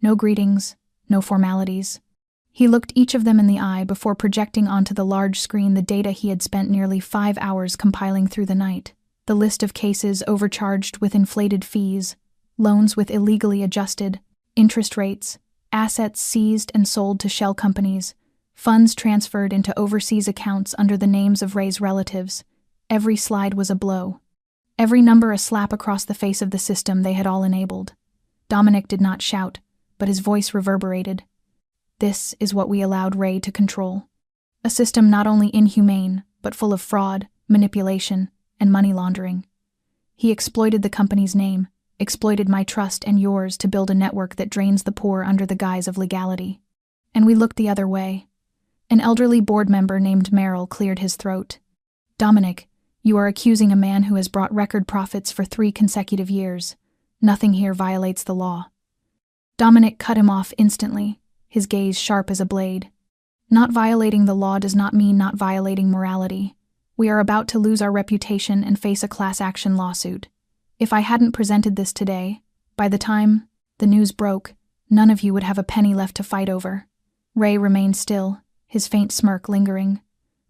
S1: No greetings, no formalities. He looked each of them in the eye before projecting onto the large screen the data he had spent nearly 5 hours compiling through the night. The list of cases overcharged with inflated fees, loans with illegally adjusted interest rates, assets seized and sold to shell companies, funds transferred into overseas accounts under the names of Ray's relatives. Every slide was a blow. Every number a slap across the face of the system they had all enabled. Dominic did not shout, but his voice reverberated. This is what we allowed Ray to control. A system not only inhumane, but full of fraud, manipulation, and money laundering. He exploited the company's name, exploited my trust and yours to build a network that drains the poor under the guise of legality. And we looked the other way. An elderly board member named Merrill cleared his throat. Dominic, you are accusing a man who has brought record profits for 3 consecutive years. Nothing here violates the law. Dominic cut him off instantly, his gaze sharp as a blade. Not violating the law does not mean not violating morality. We are about to lose our reputation and face a class action lawsuit. If I hadn't presented this today, by the time the news broke, none of you would have a penny left to fight over. Ray remained still, his faint smirk lingering.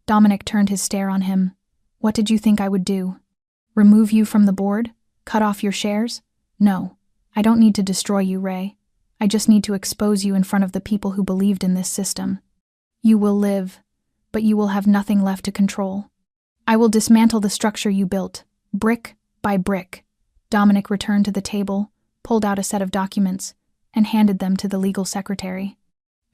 S1: Dominic turned his stare on him. What did you think I would do? Remove you from the board? Cut off your shares? No, I don't need to destroy you, Ray. I just need to expose you in front of the people who believed in this system. You will live, but you will have nothing left to control. I will dismantle the structure you built, brick by brick. Dominic returned to the table, pulled out a set of documents, and handed them to the legal secretary.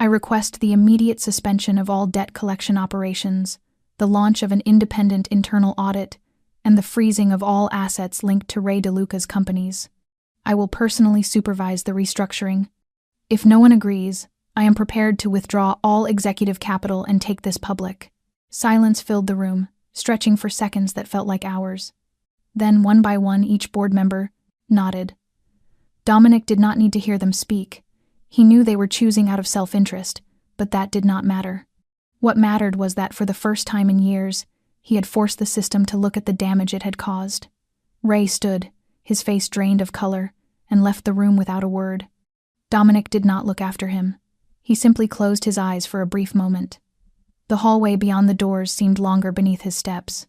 S1: I request the immediate suspension of all debt collection operations, the launch of an independent internal audit, and the freezing of all assets linked to Ray DeLuca's companies. I will personally supervise the restructuring. If no one agrees, I am prepared to withdraw all executive capital and take this public. Silence filled the room, stretching for seconds that felt like hours. Then, one by one, each board member nodded. Dominic did not need to hear them speak. He knew they were choosing out of self-interest, but that did not matter. What mattered was that for the first time in years, he had forced the system to look at the damage it had caused. Ray stood, his face drained of color, and left the room without a word. Dominic did not look after him. He simply closed his eyes for a brief moment. The hallway beyond the doors seemed longer beneath his steps.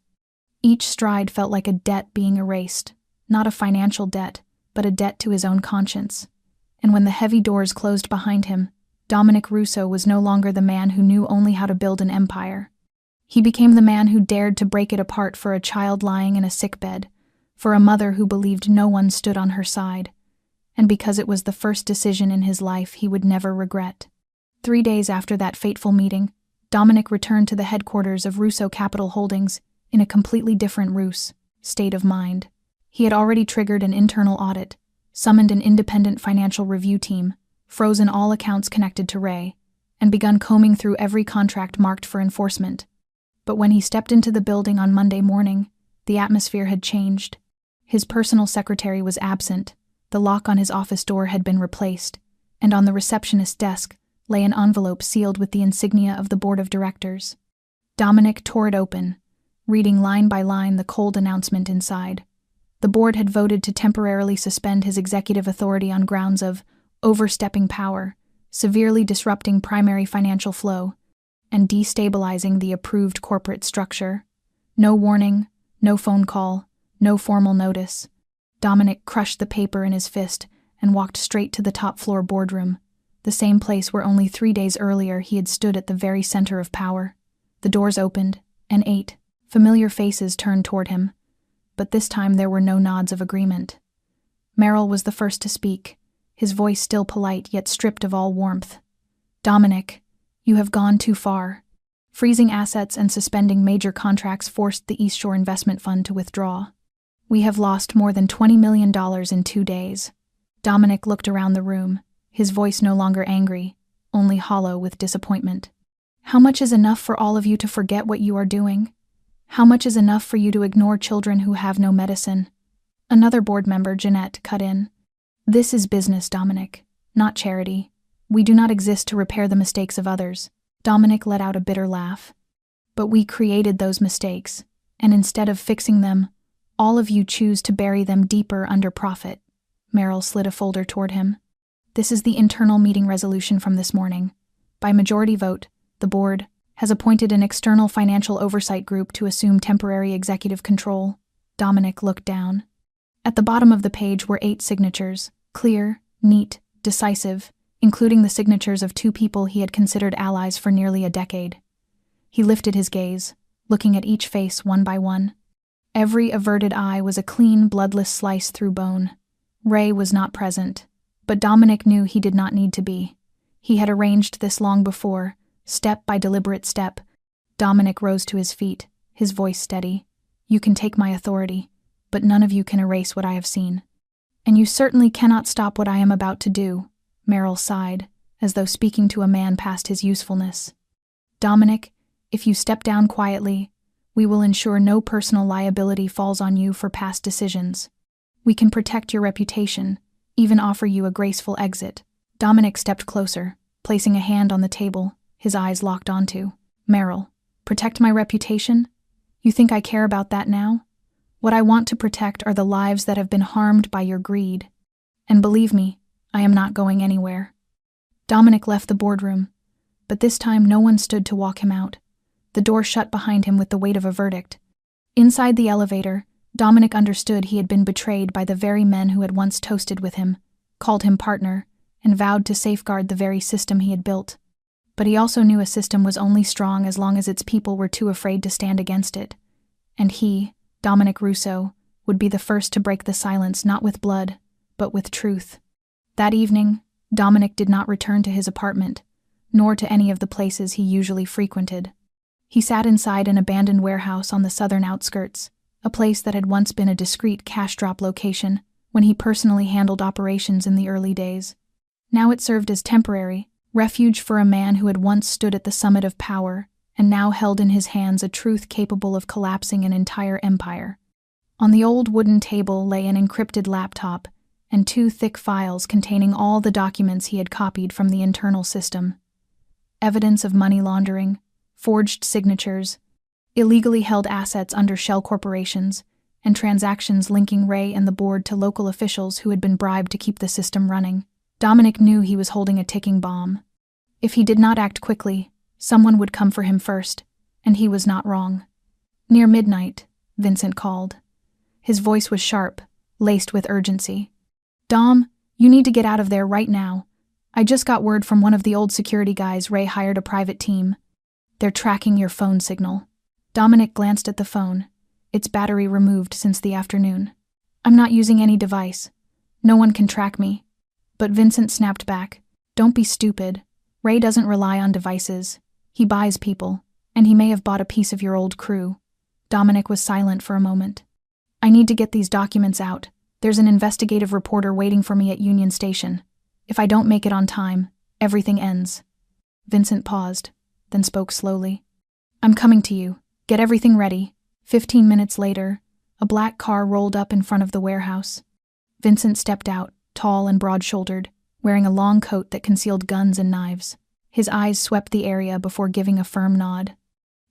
S1: Each stride felt like a debt being erased, not a financial debt, but a debt to his own conscience. And when the heavy doors closed behind him, Dominic Russo was no longer the man who knew only how to build an empire. He became the man who dared to break it apart for a child lying in a sickbed, for a mother who believed no one stood on her side, and because it was the first decision in his life he would never regret. 3 days after that fateful meeting, Dominic returned to the headquarters of Russo Capital Holdings in a completely different state of mind. He had already triggered an internal audit, summoned an independent financial review team, frozen all accounts connected to Ray, and begun combing through every contract marked for enforcement. But when he stepped into the building on Monday morning, the atmosphere had changed. His personal secretary was absent, the lock on his office door had been replaced, and on the receptionist's desk lay an envelope sealed with the insignia of the board of directors. Dominic tore it open, reading line by line the cold announcement inside. The board had voted to temporarily suspend his executive authority on grounds of overstepping power, severely disrupting primary financial flow, and destabilizing the approved corporate structure. No warning, no phone call, no formal notice. Dominic crushed the paper in his fist and walked straight to the top-floor boardroom, the same place where only 3 days earlier he had stood at the very center of power. The doors opened, and 8 familiar faces turned toward him, but this time there were no nods of agreement. Merrill was the first to speak, his voice still polite yet stripped of all warmth. Dominic, you have gone too far. Freezing assets and suspending major contracts forced the East Shore Investment Fund to withdraw. We have lost more than $20 million in 2 days. Dominic looked around the room, his voice no longer angry, only hollow with disappointment. How much is enough for all of you to forget what you are doing? How much is enough for you to ignore children who have no medicine? Another board member, Jeanette, cut in. This is business, Dominic, not charity. We do not exist to repair the mistakes of others. Dominic let out a bitter laugh. But we created those mistakes, and instead of fixing them, all of you choose to bury them deeper under profit. Merrill slid a folder toward him. This is the internal meeting resolution from this morning. By majority vote, the board has appointed an external financial oversight group to assume temporary executive control. Dominic looked down. At the bottom of the page were 8 signatures, clear, neat, decisive, including the signatures of 2 people he had considered allies for nearly a decade. He lifted his gaze, looking at each face one by one. Every averted eye was a clean, bloodless slice through bone. Ray was not present. But Dominic knew he did not need to be. He had arranged this long before, step by deliberate step. Dominic rose to his feet, his voice steady. You can take my authority, but none of you can erase what I have seen. And you certainly cannot stop what I am about to do, Merrill sighed, as though speaking to a man past his usefulness. Dominic, if you step down quietly, we will ensure no personal liability falls on you for past decisions. We can protect your reputation, even offer you a graceful exit. Dominic stepped closer, placing a hand on the table, his eyes locked onto. Merrill, protect my reputation? You think I care about that now? What I want to protect are the lives that have been harmed by your greed. And believe me, I am not going anywhere. Dominic left the boardroom, but this time no one stood to walk him out. The door shut behind him with the weight of a verdict. Inside the elevator, Dominic understood he had been betrayed by the very men who had once toasted with him, called him partner, and vowed to safeguard the very system he had built. But he also knew a system was only strong as long as its people were too afraid to stand against it. And he, Dominic Russo, would be the first to break the silence not with blood, but with truth. That evening, Dominic did not return to his apartment, nor to any of the places he usually frequented. He sat inside an abandoned warehouse on the southern outskirts, a place that had once been a discreet cash drop location when he personally handled operations in the early days. Now it served as temporary refuge for a man who had once stood at the summit of power and now held in his hands a truth capable of collapsing an entire empire. On the old wooden table lay an encrypted laptop and 2 thick files containing all the documents he had copied from the internal system. Evidence of money laundering, forged signatures, illegally held assets under shell corporations, and transactions linking Ray and the board to local officials who had been bribed to keep the system running. Dominic knew he was holding a ticking bomb. If he did not act quickly, someone would come for him first, and he was not wrong. Near midnight, Vincent called. His voice was sharp, laced with urgency. Dom, you need to get out of there right now. I just got word from one of the old security guys Ray hired a private team. They're tracking your phone signal. Dominic glanced at the phone, its battery removed since the afternoon. I'm not using any device. No one can track me. But Vincent snapped back. Don't be stupid. Ray doesn't rely on devices. He buys people, and he may have bought a piece of your old crew. Dominic was silent for a moment. I need to get these documents out. There's an investigative reporter waiting for me at Union Station. If I don't make it on time, everything ends. Vincent paused, then spoke slowly. I'm coming to you. Get everything ready. 15 minutes later, a black car rolled up in front of the warehouse. Vincent stepped out, tall and broad-shouldered, wearing a long coat that concealed guns and knives. His eyes swept the area before giving a firm nod.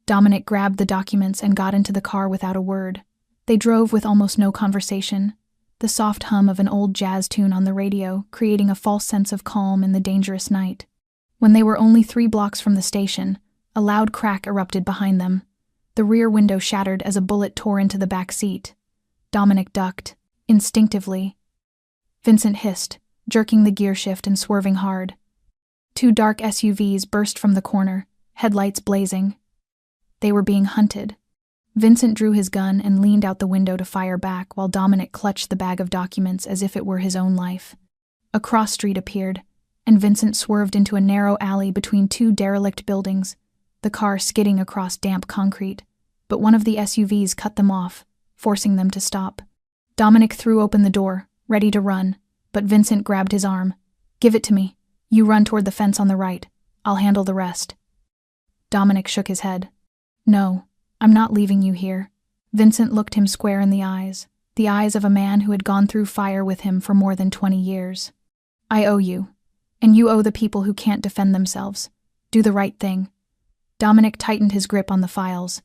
S1: Dominic grabbed the documents and got into the car without a word. They drove with almost no conversation, the soft hum of an old jazz tune on the radio creating a false sense of calm in the dangerous night. When they were only 3 blocks from the station, a loud crack erupted behind them. The rear window shattered as a bullet tore into the back seat. Dominic ducked, instinctively. Vincent hissed, jerking the gear shift and swerving hard. 2 dark SUVs burst from the corner, headlights blazing. They were being hunted. Vincent drew his gun and leaned out the window to fire back while Dominic clutched the bag of documents as if it were his own life. A cross street appeared, and Vincent swerved into a narrow alley between 2 derelict buildings, the car skidding across damp concrete, but one of the SUVs cut them off, forcing them to stop. Dominic threw open the door, ready to run, but Vincent grabbed his arm. Give it to me. You run toward the fence on the right. I'll handle the rest. Dominic shook his head. No, I'm not leaving you here. Vincent looked him square in the eyes of a man who had gone through fire with him for more than 20 years. I owe you, and you owe the people who can't defend themselves. Do the right thing. Dominic tightened his grip on the files,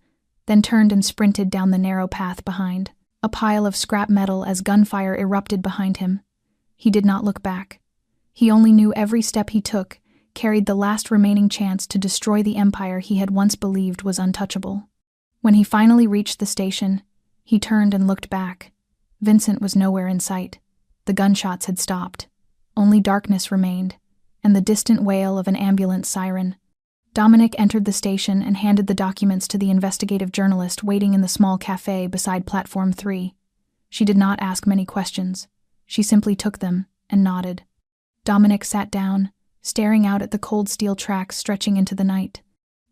S1: then turned and sprinted down the narrow path behind, a pile of scrap metal as gunfire erupted behind him. He did not look back. He only knew every step he took carried the last remaining chance to destroy the empire he had once believed was untouchable. When he finally reached the station, he turned and looked back. Vincent was nowhere in sight. The gunshots had stopped. Only darkness remained, and the distant wail of an ambulance siren. Dominic entered the station and handed the documents to the investigative journalist waiting in the small cafe beside Platform 3. She did not ask many questions. She simply took them and nodded. Dominic sat down, staring out at the cold steel tracks stretching into the night.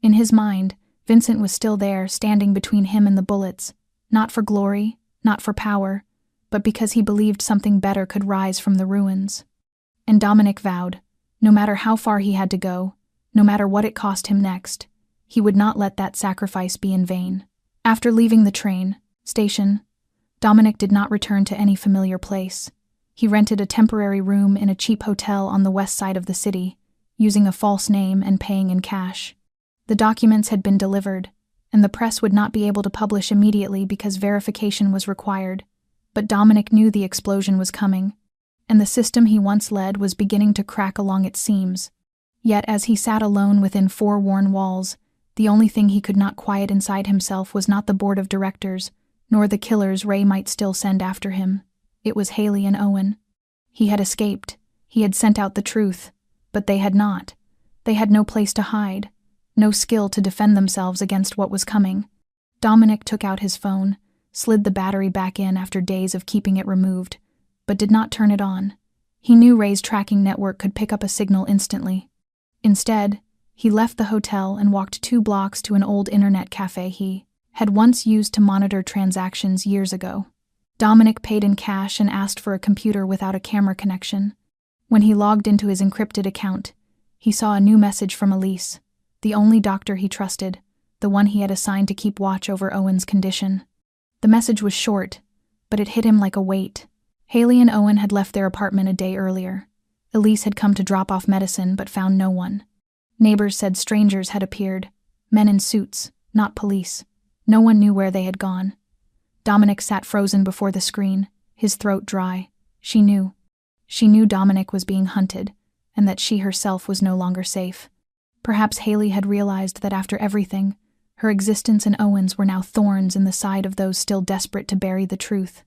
S1: In his mind, Vincent was still there, standing between him and the bullets, not for glory, not for power, but because he believed something better could rise from the ruins. And Dominic vowed, no matter how far he had to go, no matter what it cost him next, he would not let that sacrifice be in vain. After leaving the train station, Dominic did not return to any familiar place. He rented a temporary room in a cheap hotel on the west side of the city, using a false name and paying in cash. The documents had been delivered, and the press would not be able to publish immediately because verification was required. But Dominic knew the explosion was coming, and the system he once led was beginning to crack along its seams. Yet as he sat alone within four worn walls, the only thing he could not quiet inside himself was not the board of directors, nor the killers Ray might still send after him. It was Haley and Owen. He had escaped. He had sent out the truth. But they had not. They had no place to hide, no skill to defend themselves against what was coming. Dominic took out his phone, slid the battery back in after days of keeping it removed, but did not turn it on. He knew Ray's tracking network could pick up a signal instantly. Instead, he left the hotel and walked 2 blocks to an old internet cafe he had once used to monitor transactions years ago. Dominic paid in cash and asked for a computer without a camera connection. When he logged into his encrypted account, he saw a new message from Elise, the only doctor he trusted, the one he had assigned to keep watch over Owen's condition. The message was short, but it hit him like a weight. Haley and Owen had left their apartment a day earlier. Elise had come to drop off medicine but found no one. Neighbors said strangers had appeared, men in suits, not police. No one knew where they had gone. Dominic sat frozen before the screen, his throat dry. She knew. She knew Dominic was being hunted, and that she herself was no longer safe. Perhaps Haley had realized that after everything, her existence and Owen's were now thorns in the side of those still desperate to bury the truth.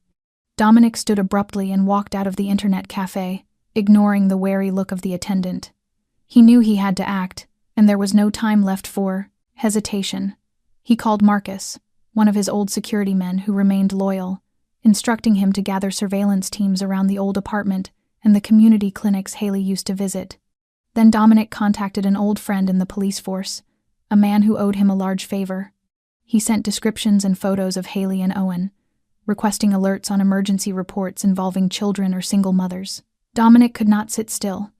S1: Dominic stood abruptly and walked out of the internet cafe, ignoring the wary look of the attendant. He knew he had to act, and there was no time left for hesitation. He called Marcus, one of his old security men who remained loyal, instructing him to gather surveillance teams around the old apartment and the community clinics Haley used to visit. Then Dominic contacted an old friend in the police force, a man who owed him a large favor. He sent descriptions and photos of Haley and Owen, requesting alerts on emergency reports involving children or single mothers. Dominic could not sit still.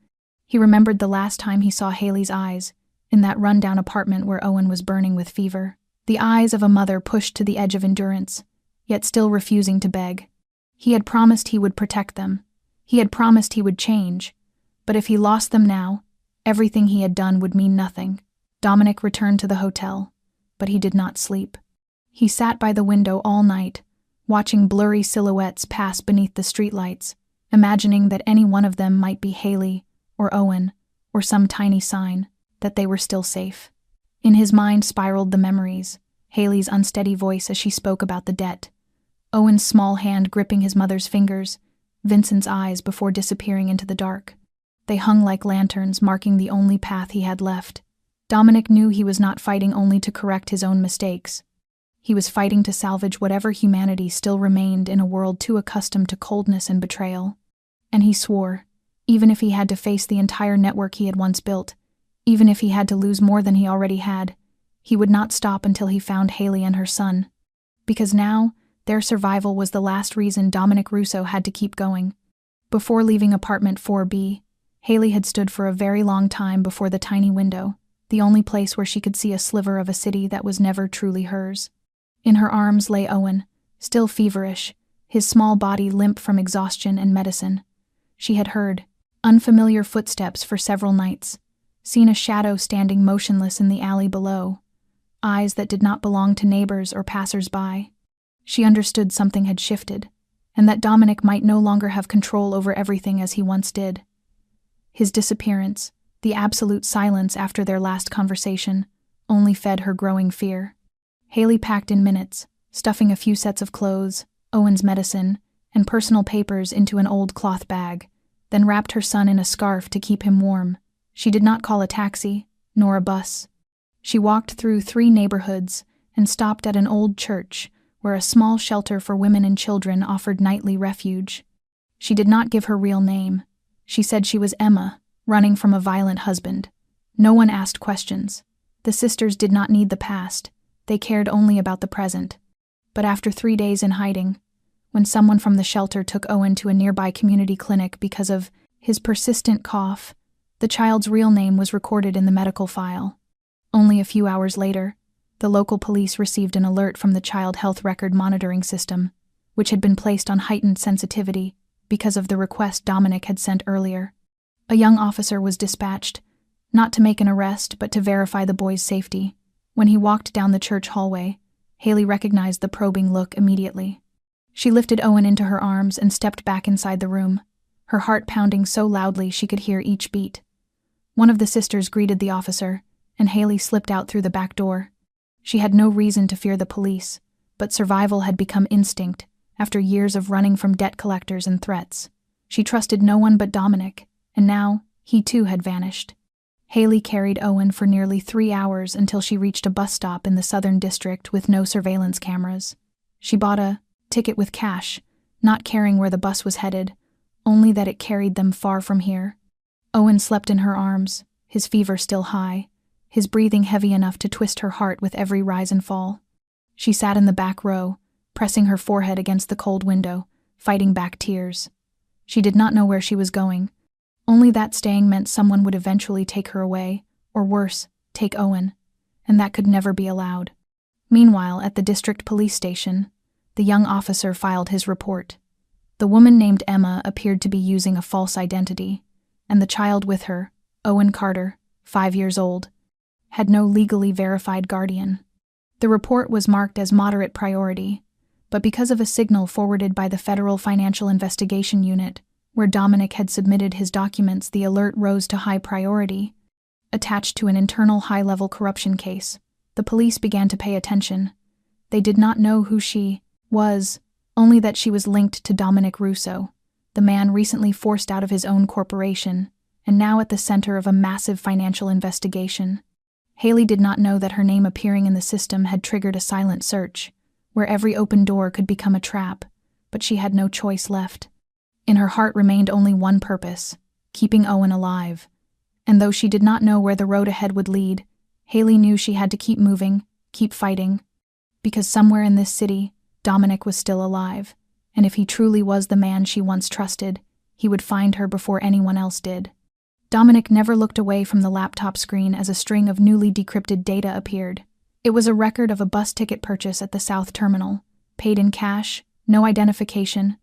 S1: He remembered the last time he saw Haley's eyes, in that run-down apartment where Owen was burning with fever. The eyes of a mother pushed to the edge of endurance, yet still refusing to beg. He had promised he would protect them. He had promised he would change. But if he lost them now, everything he had done would mean nothing. Dominic returned to the hotel, but he did not sleep. He sat by the window all night, watching blurry silhouettes pass beneath the streetlights, imagining that any one of them might be Haley or Owen or some tiny sign that they were still safe. In his mind spiraled the memories, Haley's unsteady voice as she spoke about the debt, Owen's small hand gripping his mother's fingers, Vincent's eyes before disappearing into the dark. They hung like lanterns, marking the only path he had left. Dominic knew he was not fighting only to correct his own mistakes. He was fighting to salvage whatever humanity still remained in a world too accustomed to coldness and betrayal. And he swore, even if he had to face the entire network he had once built, even if he had to lose more than he already had, he would not stop until he found Haley and her son. Because now, their survival was the last reason Dominic Russo had to keep going. Before leaving apartment 4B, Haley had stood for a very long time before the tiny window, the only place where she could see a sliver of a city that was never truly hers. In her arms lay Owen, still feverish, his small body limp from exhaustion and medicine. She had heard unfamiliar footsteps for several nights, seen a shadow standing motionless in the alley below, eyes that did not belong to neighbors or passers-by. She understood something had shifted, and that Dominic might no longer have control over everything as he once did. His disappearance, the absolute silence after their last conversation, only fed her growing fear. Haley packed in minutes, stuffing a few sets of clothes, Owen's medicine, and personal papers into an old cloth bag, then wrapped her son in a scarf to keep him warm. She did not call a taxi, nor a bus. She walked through 3 neighborhoods and stopped at an old church where a small shelter for women and children offered nightly refuge. She did not give her real name. She said she was Emma, running from a violent husband. No one asked questions. The sisters did not need the past. They cared only about the present. But after 3 days in hiding, when someone from the shelter took Owen to a nearby community clinic because of his persistent cough, the child's real name was recorded in the medical file. Only a few hours later, the local police received an alert from the child health record monitoring system, which had been placed on heightened sensitivity because of the request Dominic had sent earlier. A young officer was dispatched, not to make an arrest but to verify the boy's safety. When he walked down the church hallway, Haley recognized the probing look immediately. She lifted Owen into her arms and stepped back inside the room, her heart pounding so loudly she could hear each beat. One of the sisters greeted the officer, and Haley slipped out through the back door. She had no reason to fear the police, but survival had become instinct after years of running from debt collectors and threats. She trusted no one but Dominic, and now he too had vanished. Haley carried Owen for nearly 3 hours until she reached a bus stop in the Southern District with no surveillance cameras. She bought a ticket with cash, not caring where the bus was headed, only that it carried them far from here. Owen slept in her arms, his fever still high, his breathing heavy enough to twist her heart with every rise and fall. She sat in the back row, pressing her forehead against the cold window, fighting back tears. She did not know where she was going, only that staying meant someone would eventually take her away, or worse, take Owen, and that could never be allowed. Meanwhile, at the district police station, the young officer filed his report. The woman named Emma appeared to be using a false identity, and the child with her, Owen Carter, 5 years old, had no legally verified guardian. The report was marked as moderate priority, but because of a signal forwarded by the Federal Financial Investigation Unit, where Dominic had submitted his documents, the alert rose to high priority. Attached to an internal high-level corruption case, the police began to pay attention. They did not know who she was, only that she was linked to Dominic Russo, the man recently forced out of his own corporation, and now at the center of a massive financial investigation. Haley did not know that her name appearing in the system had triggered a silent search, where every open door could become a trap, but she had no choice left. In her heart remained only one purpose: keeping Owen alive. And though she did not know where the road ahead would lead, Haley knew she had to keep moving, keep fighting, because somewhere in this city, Dominic was still alive, and if he truly was the man she once trusted, he would find her before anyone else did. Dominic never looked away from the laptop screen as a string of newly decrypted data appeared. It was a record of a bus ticket purchase at the South Terminal, paid in cash, no identification,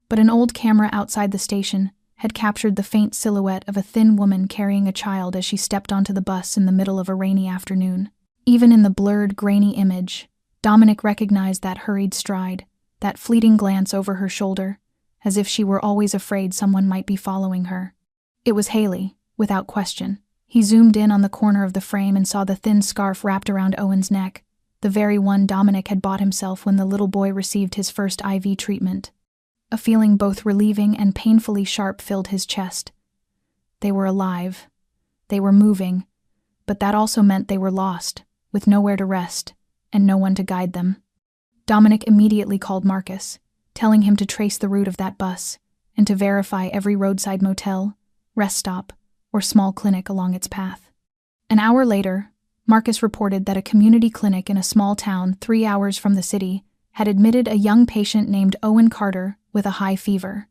S1: but an old camera outside the station had captured the faint silhouette of a thin woman carrying a child as she stepped onto the bus in the middle of a rainy afternoon. Even in the blurred, grainy image, Dominic recognized that hurried stride, that fleeting glance over her shoulder, as if she were always afraid someone might be following her. It was Haley, without question. He zoomed in on the corner of the frame and saw the thin scarf wrapped around Owen's neck, the very one Dominic had bought himself when the little boy received his first IV treatment. A feeling both relieving and painfully sharp filled his chest. They were alive. They were moving, but that also meant they were lost, with nowhere to rest, and no one to guide them. Dominic immediately called Marcus, telling him to trace the route of that bus, and to verify every roadside motel, rest stop, or small clinic along its path. An hour later, Marcus reported that a community clinic in a small town 3 hours from the city had admitted a young patient named Owen Carter with a high fever.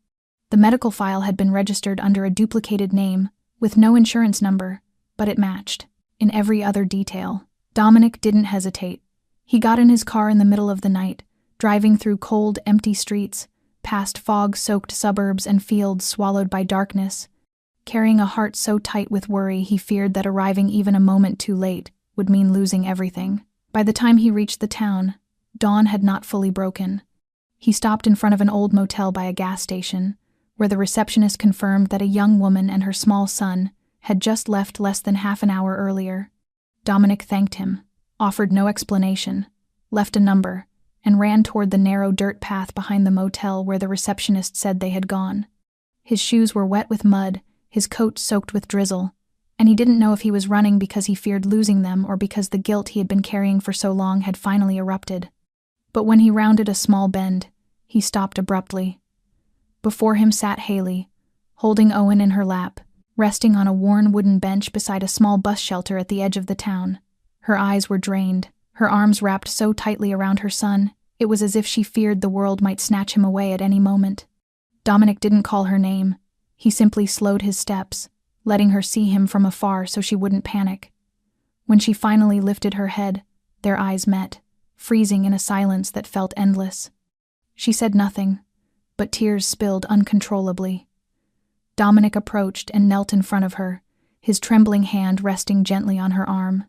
S1: The medical file had been registered under a duplicated name, with no insurance number, but it matched. In every other detail, Dominic didn't hesitate. He got in his car in the middle of the night, driving through cold, empty streets, past fog-soaked suburbs and fields swallowed by darkness, carrying a heart so tight with worry he feared that arriving even a moment too late would mean losing everything. By the time he reached the town, dawn had not fully broken. He stopped in front of an old motel by a gas station, where the receptionist confirmed that a young woman and her small son had just left less than half an hour earlier. Dominic thanked him, offered no explanation, left a number, and ran toward the narrow dirt path behind the motel where the receptionist said they had gone. His shoes were wet with mud, his coat soaked with drizzle, and he didn't know if he was running because he feared losing them or because the guilt he had been carrying for so long had finally erupted. But when he rounded a small bend, he stopped abruptly. Before him sat Haley, holding Owen in her lap, resting on a worn wooden bench beside a small bus shelter at the edge of the town. Her eyes were drained, her arms wrapped so tightly around her son, it was as if she feared the world might snatch him away at any moment. Dominic didn't call her name. He simply slowed his steps, letting her see him from afar so she wouldn't panic. When she finally lifted her head, their eyes met, freezing in a silence that felt endless. She said nothing, but tears spilled uncontrollably. Dominic approached and knelt in front of her, his trembling hand resting gently on her arm.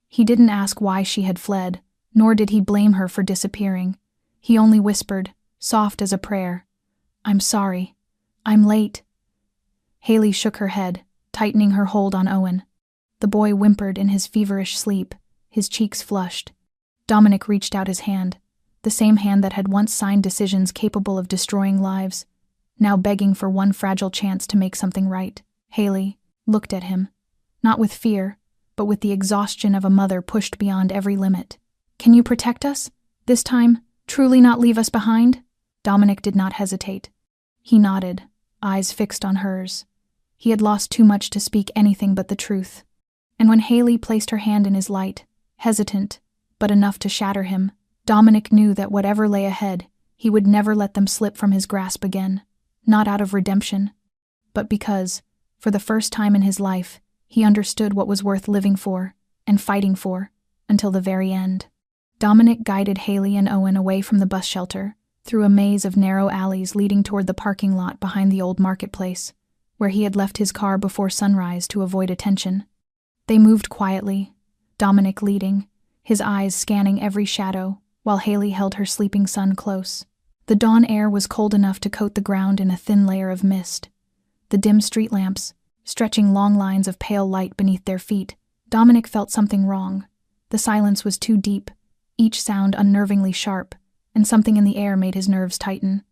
S1: He didn't ask why she had fled, nor did he blame her for disappearing. He only whispered, soft as a prayer, "I'm sorry. I'm late." Haley shook her head, tightening her hold on Owen. The boy whimpered in his feverish sleep, his cheeks flushed. Dominic reached out his hand, the same hand that had once signed decisions capable of destroying lives, now begging for one fragile chance to make something right. Haley looked at him, not with fear, but with the exhaustion of a mother pushed beyond every limit. "Can you protect us? This time, truly not leave us behind?" Dominic did not hesitate. He nodded, eyes fixed on hers. He had lost too much to speak anything but the truth. And when Haley placed her hand in his light, hesitant, but enough to shatter him, Dominic knew that whatever lay ahead, he would never let them slip from his grasp again. Not out of redemption, but because, for the first time in his life, he understood what was worth living for and fighting for until the very end. Dominic guided Haley and Owen away from the bus shelter, through a maze of narrow alleys leading toward the parking lot behind the old marketplace, where he had left his car before sunrise to avoid attention. They moved quietly, Dominic leading, his eyes scanning every shadow, while Haley held her sleeping son close. The dawn air was cold enough to coat the ground in a thin layer of mist. The dim street lamps, stretching long lines of pale light beneath their feet, Dominic felt something wrong. The silence was too deep, each sound unnervingly sharp, and something in the air made his nerves tighten.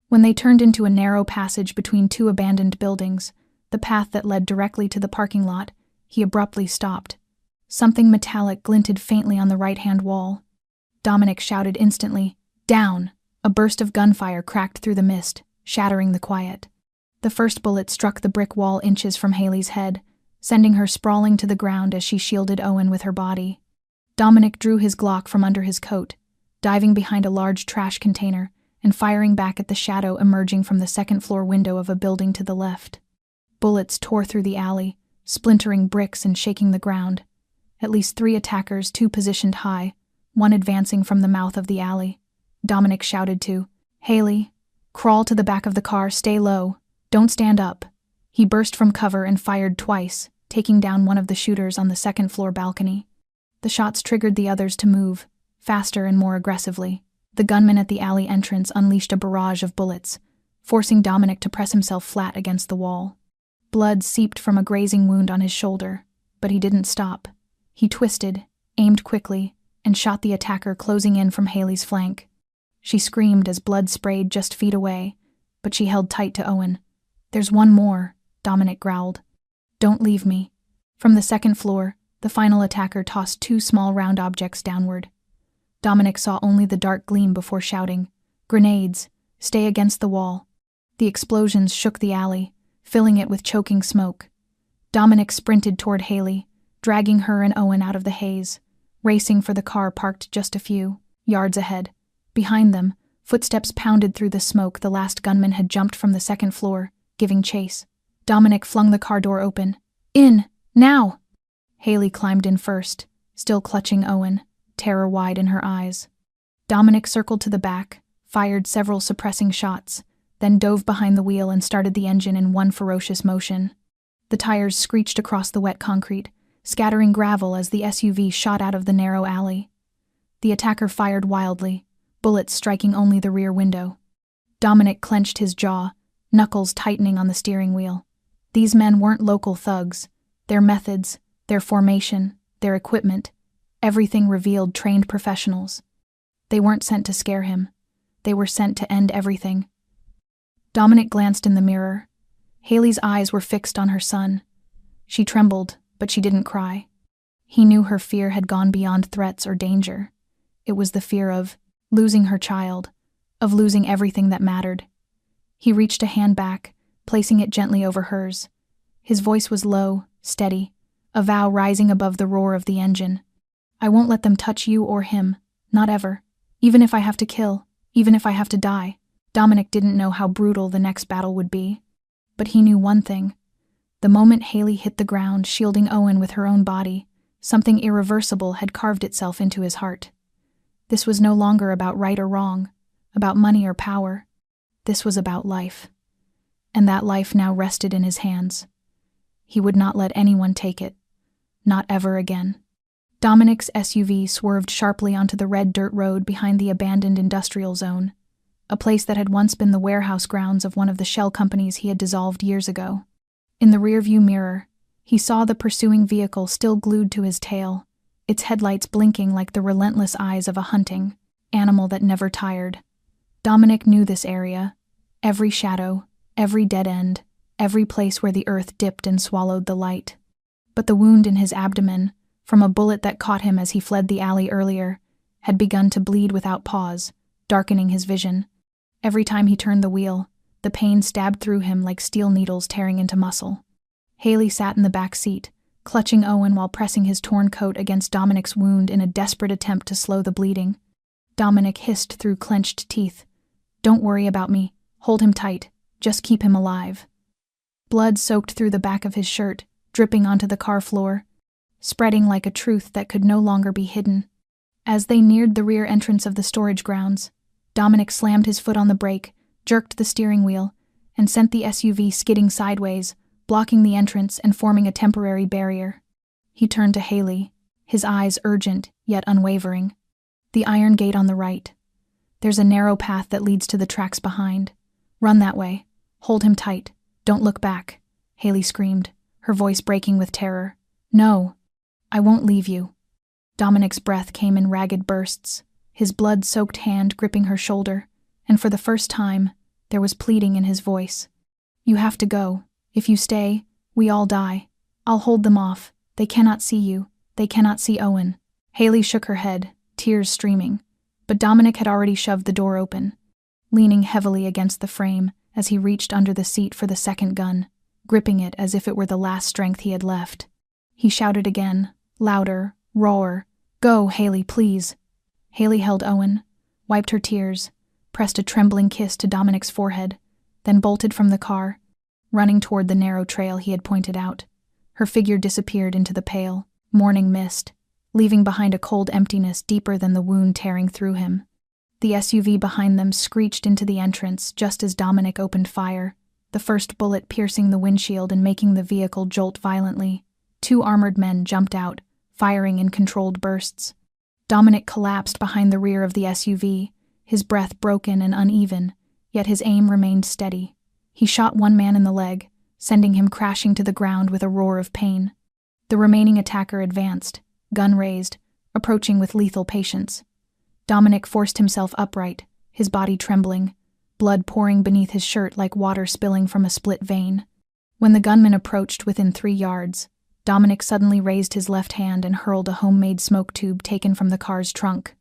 S1: When they turned into a narrow passage between two abandoned buildings, the path that led directly to the parking lot, he abruptly stopped. Something metallic glinted faintly on the right-hand wall. Dominic shouted instantly, "Down!" A burst of gunfire cracked through the mist, shattering the quiet. The first bullet struck the brick wall inches from Haley's head, sending her sprawling to the ground as she shielded Owen with her body. Dominic drew his Glock from under his coat, diving behind a large trash container and firing back at the shadow emerging from the second-floor window of a building to the left. Bullets tore through the alley, splintering bricks and shaking the ground. At least 3 attackers, 2 positioned high, one advancing from the mouth of the alley. Dominic shouted to Haley, "Crawl to the back of the car, stay low, don't stand up." He burst from cover and fired twice, taking down one of the shooters on the second-floor balcony. The shots triggered the others to move, faster and more aggressively. The gunman at the alley entrance unleashed a barrage of bullets, forcing Dominic to press himself flat against the wall. Blood seeped from a grazing wound on his shoulder, but he didn't stop. He twisted, aimed quickly, and shot the attacker closing in from Haley's flank. She screamed as blood sprayed just feet away, but she held tight to Owen. "There's one more," Dominic growled. "Don't leave me." From the second floor, the final attacker tossed 2 small round objects downward. Dominic saw only the dark gleam before shouting, "Grenades! Stay against the wall." The explosions shook the alley, filling it with choking smoke. Dominic sprinted toward Haley, dragging her and Owen out of the haze, racing for the car parked just a few yards ahead. Behind them, footsteps pounded through the smoke. The last gunman had jumped from the second floor, giving chase. Dominic flung the car door open. "In! Now!" Haley climbed in first, still clutching Owen, terror wide in her eyes. Dominic circled to the back, fired several suppressing shots, then dove behind the wheel and started the engine in one ferocious motion. The tires screeched across the wet concrete, scattering gravel as the SUV shot out of the narrow alley. The attacker fired wildly, bullets striking only the rear window. Dominic clenched his jaw, knuckles tightening on the steering wheel. These men weren't local thugs. Their methods, their formation, their equipment, everything revealed trained professionals. They weren't sent to scare him. They were sent to end everything. Dominic glanced in the mirror. Haley's eyes were fixed on her son. She trembled, but she didn't cry. He knew her fear had gone beyond threats or danger. It was the fear of losing her child, of losing everything that mattered. He reached a hand back, placing it gently over hers. His voice was low, steady, a vow rising above the roar of the engine. "I won't let them touch you or him, not ever. Even if I have to kill, even if I have to die." Dominic didn't know how brutal the next battle would be. But he knew one thing. The moment Haley hit the ground, shielding Owen with her own body, something irreversible had carved itself into his heart. This was no longer about right or wrong, about money or power. This was about life. And that life now rested in his hands. He would not let anyone take it. Not ever again. Dominic's SUV swerved sharply onto the red dirt road behind the abandoned industrial zone, a place that had once been the warehouse grounds of one of the shell companies he had dissolved years ago. In the rearview mirror, he saw the pursuing vehicle still glued to his tail, its headlights blinking like the relentless eyes of a hunting animal that never tired. Dominic knew this area, every shadow, every dead end, every place where the earth dipped and swallowed the light. But the wound in his abdomen, from a bullet that caught him as he fled the alley earlier, had begun to bleed without pause, darkening his vision. Every time he turned the wheel, the pain stabbed through him like steel needles tearing into muscle. Haley sat in the back seat, clutching Owen while pressing his torn coat against Dominic's wound in a desperate attempt to slow the bleeding. Dominic hissed through clenched teeth, "Don't worry about me. Hold him tight. Just keep him alive." Blood soaked through the back of his shirt, dripping onto the car floor, spreading like a truth that could no longer be hidden. As they neared the rear entrance of the storage grounds, Dominic slammed his foot on the brake, jerked the steering wheel, and sent the SUV skidding sideways, blocking the entrance and forming a temporary barrier. He turned to Haley, his eyes urgent yet unwavering. "The iron gate on the right. There's a narrow path that leads to the tracks behind. Run that way. Hold him tight. Don't look back," Haley screamed, her voice breaking with terror. "No, I won't leave you." Dominic's breath came in ragged bursts, his blood-soaked hand gripping her shoulder, and for the first time, there was pleading in his voice. "You have to go. If you stay, we all die. I'll hold them off. They cannot see you. They cannot see Owen." Haley shook her head, tears streaming, but Dominic had already shoved the door open, leaning heavily against the frame as he reached under the seat for the second gun, gripping it as if it were the last strength he had left. He shouted again, louder, rawer, "Go, Haley, please." Haley held Owen, wiped her tears, pressed a trembling kiss to Dominic's forehead, then bolted from the car, running toward the narrow trail he had pointed out. Her figure disappeared into the pale, morning mist, leaving behind a cold emptiness deeper than the wound tearing through him. The SUV behind them screeched into the entrance just as Dominic opened fire, the first bullet piercing the windshield and making the vehicle jolt violently. 2 armored men jumped out, firing in controlled bursts. Dominic collapsed behind the rear of the SUV, his breath broken and uneven, yet his aim remained steady. He shot one man in the leg, sending him crashing to the ground with a roar of pain. The remaining attacker advanced, gun raised, approaching with lethal patience. Dominic forced himself upright, his body trembling, blood pouring beneath his shirt like water spilling from a split vein. When the gunman approached within 3 yards, Dominic suddenly raised his left hand and hurled a homemade smoke tube taken from the car's trunk.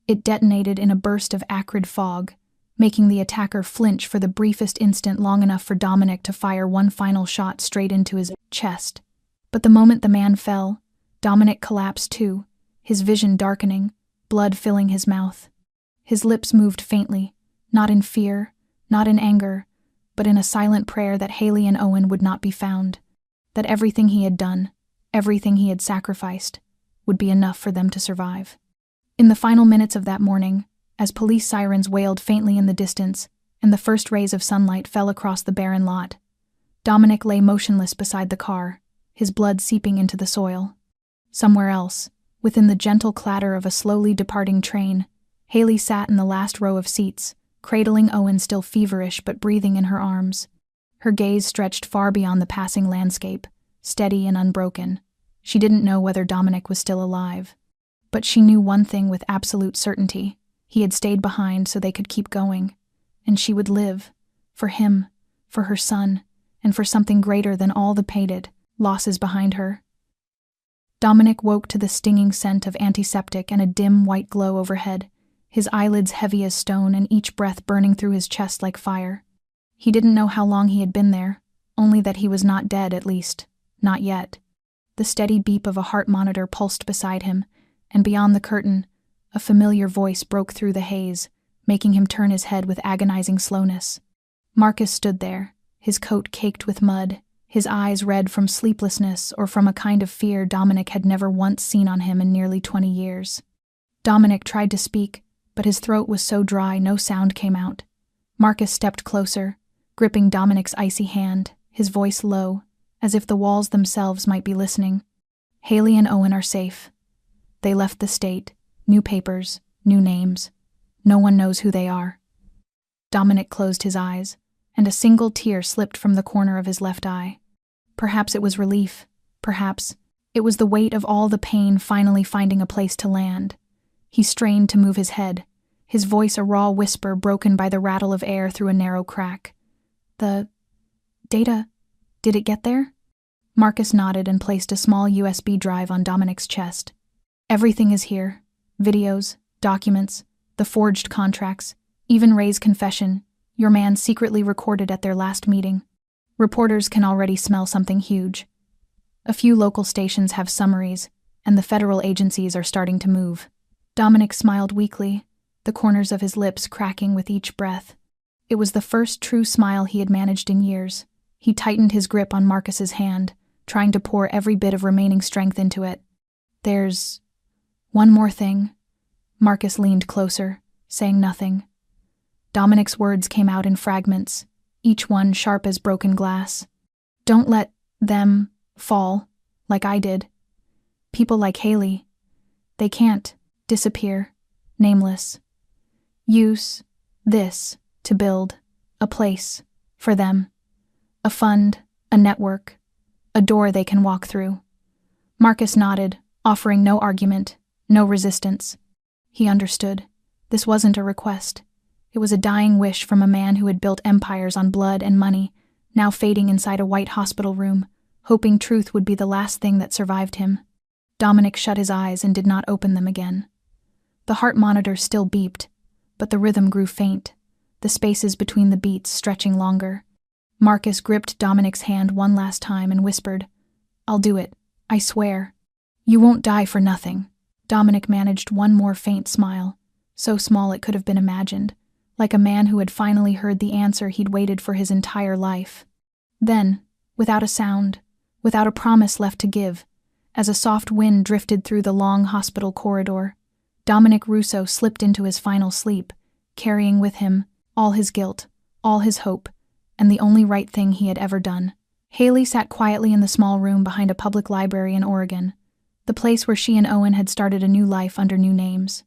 S1: It detonated in a burst of acrid fog, making the attacker flinch for the briefest instant long enough for Dominic to fire one final shot straight into his chest. But the moment the man fell, Dominic collapsed too, his vision darkening, blood filling his mouth. His lips moved faintly, not in fear, not in anger, but in a silent prayer that Haley and Owen would not be found, that everything he had done, everything he had sacrificed, would be enough for them to survive. In the final minutes of that morning, as police sirens wailed faintly in the distance and the first rays of sunlight fell across the barren lot, Dominic lay motionless beside the car, his blood seeping into the soil. Somewhere else, within the gentle clatter of a slowly departing train, Haley sat in the last row of seats, cradling Owen still feverish but breathing in her arms. Her gaze stretched far beyond the passing landscape, steady and unbroken. She didn't know whether Dominic was still alive. But she knew one thing with absolute certainty. He had stayed behind so they could keep going. And she would live. For him, for her son, and for something greater than all the painted losses behind her. Dominic woke to the stinging scent of antiseptic and a dim white glow overhead, his eyelids heavy as stone and each breath burning through his chest like fire. He didn't know how long he had been there, only that he was not dead, at least. Not yet. The steady beep of a heart monitor pulsed beside him, and beyond the curtain, a familiar voice broke through the haze, making him turn his head with agonizing slowness. Marcus stood there, his coat caked with mud, his eyes red from sleeplessness or from a kind of fear Dominic had never once seen on him in nearly 20 years. Dominic tried to speak, but his throat was so dry no sound came out. Marcus stepped closer, gripping Dominic's icy hand, his voice low, as if the walls themselves might be listening. Haley and Owen are safe. They left the state, new papers, new names. No one knows who they are. Dominic closed his eyes, and a single tear slipped from the corner of his left eye. Perhaps it was relief. Perhaps it was the weight of all the pain finally finding a place to land. He strained to move his head, his voice a raw whisper broken by the rattle of air through a narrow crack. The data, did it get there? Marcus nodded and placed a small USB drive on Dominic's chest. Everything is here. Videos, documents, the forged contracts, even Ray's confession, your man secretly recorded at their last meeting. Reporters can already smell something huge. A few local stations have summaries, and the federal agencies are starting to move. Dominic smiled weakly, the corners of his lips cracking with each breath. It was the first true smile he had managed in years. He tightened his grip on Marcus's hand, trying to pour every bit of remaining strength into it. There's one more thing. Marcus leaned closer, saying nothing. Dominic's words came out in fragments, each one sharp as broken glass. Don't let them fall, like I did. People like Haley. They can't disappear, nameless. Use this to build a place for them. A fund, a network, a door they can walk through. Marcus nodded, offering no argument, no resistance. He understood. This wasn't a request. It was a dying wish from a man who had built empires on blood and money, now fading inside a white hospital room, hoping truth would be the last thing that survived him. Dominic shut his eyes and did not open them again. The heart monitor still beeped, but the rhythm grew faint, the spaces between the beats stretching longer. Marcus gripped Dominic's hand one last time and whispered, I'll do it, I swear. You won't die for nothing. Dominic managed one more faint smile, so small it could have been imagined, like a man who had finally heard the answer he'd waited for his entire life. Then, without a sound, without a promise left to give, as a soft wind drifted through the long hospital corridor, Dominic Russo slipped into his final sleep, carrying with him all his guilt, all his hope, and the only right thing he had ever done. Haley sat quietly in the small room behind a public library in Oregon, the place where she and Owen had started a new life under new names.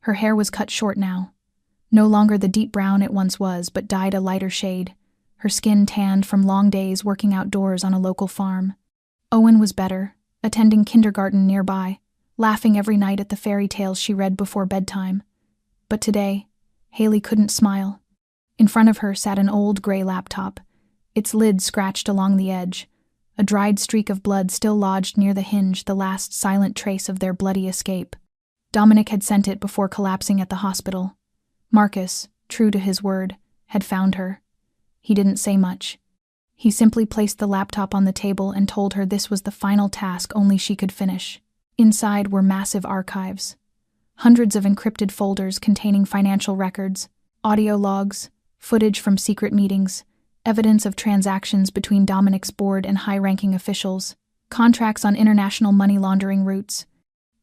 S1: Her hair was cut short now, no longer the deep brown it once was, but dyed a lighter shade, her skin tanned from long days working outdoors on a local farm. Owen was better, attending kindergarten nearby, laughing every night at the fairy tales she read before bedtime. But today, Haley couldn't smile. In front of her sat an old gray laptop, its lid scratched along the edge, a dried streak of blood still lodged near the hinge, the last silent trace of their bloody escape. Dominic had sent it before collapsing at the hospital. Marcus, true to his word, had found her. He didn't say much. He simply placed the laptop on the table and told her this was the final task only she could finish. Inside were massive archives. Hundreds of encrypted folders containing financial records, audio logs, footage from secret meetings, evidence of transactions between Dominic's board and high-ranking officials, contracts on international money laundering routes,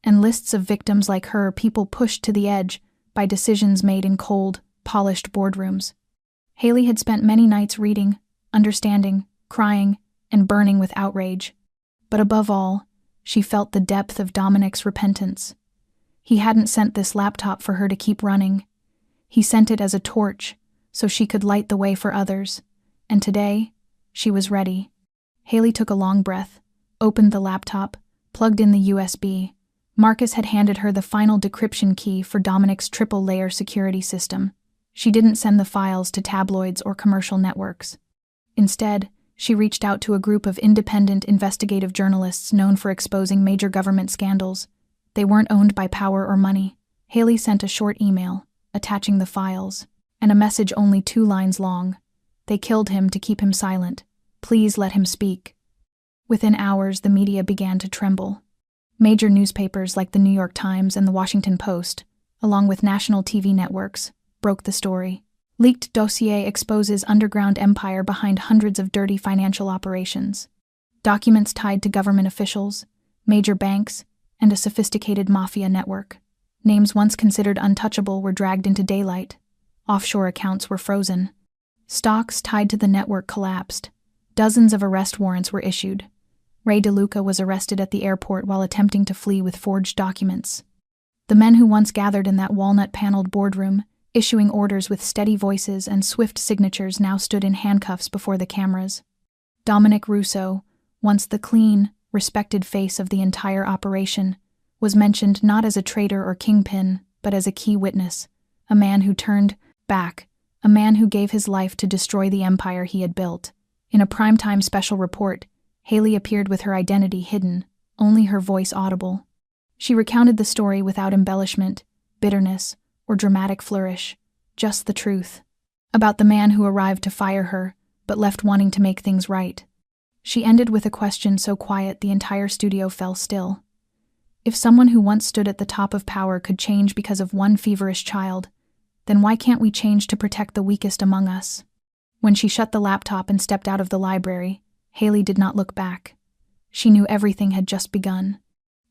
S1: and lists of victims like her, people pushed to the edge by decisions made in cold, polished boardrooms. Haley had spent many nights reading, understanding, crying, and burning with outrage. But above all, she felt the depth of Dominic's repentance. He hadn't sent this laptop for her to keep running. He sent it as a torch, so she could light the way for others. And today, she was ready. Haley took a long breath, opened the laptop, plugged in the USB. Marcus had handed her the final decryption key for Dominic's triple-layer security system. She didn't send the files to tabloids or commercial networks. Instead, she reached out to a group of independent investigative journalists known for exposing major government scandals. They weren't owned by power or money. Haley sent a short email, attaching the files, and a message only 2 lines long. They killed him to keep him silent. Please let him speak." Within hours, the media began to tremble. Major newspapers like the New York Times and the Washington Post, along with national TV networks, broke the story. Leaked dossier exposes underground empire behind hundreds of dirty financial operations. Documents tied to government officials, major banks, and a sophisticated mafia network. Names once considered untouchable were dragged into daylight. Offshore accounts were frozen. Stocks tied to the network collapsed. Dozens of arrest warrants were issued. Ray DeLuca was arrested at the airport while attempting to flee with forged documents. The men who once gathered in that walnut-paneled boardroom, issuing orders with steady voices and swift signatures, now stood in handcuffs before the cameras. Dominic Russo, once the clean, respected face of the entire operation, was mentioned not as a traitor or kingpin, but as a key witness, a man who turned back, a man who gave his life to destroy the empire he had built. In a primetime special report, Haley appeared with her identity hidden, only her voice audible. She recounted the story without embellishment, bitterness, or dramatic flourish, just the truth. About the man who arrived to fire her, but left wanting to make things right. She ended with a question so quiet the entire studio fell still. If someone who once stood at the top of power could change because of one feverish child, then why can't we change to protect the weakest among us? When she shut the laptop and stepped out of the library, Haley did not look back. She knew everything had just begun.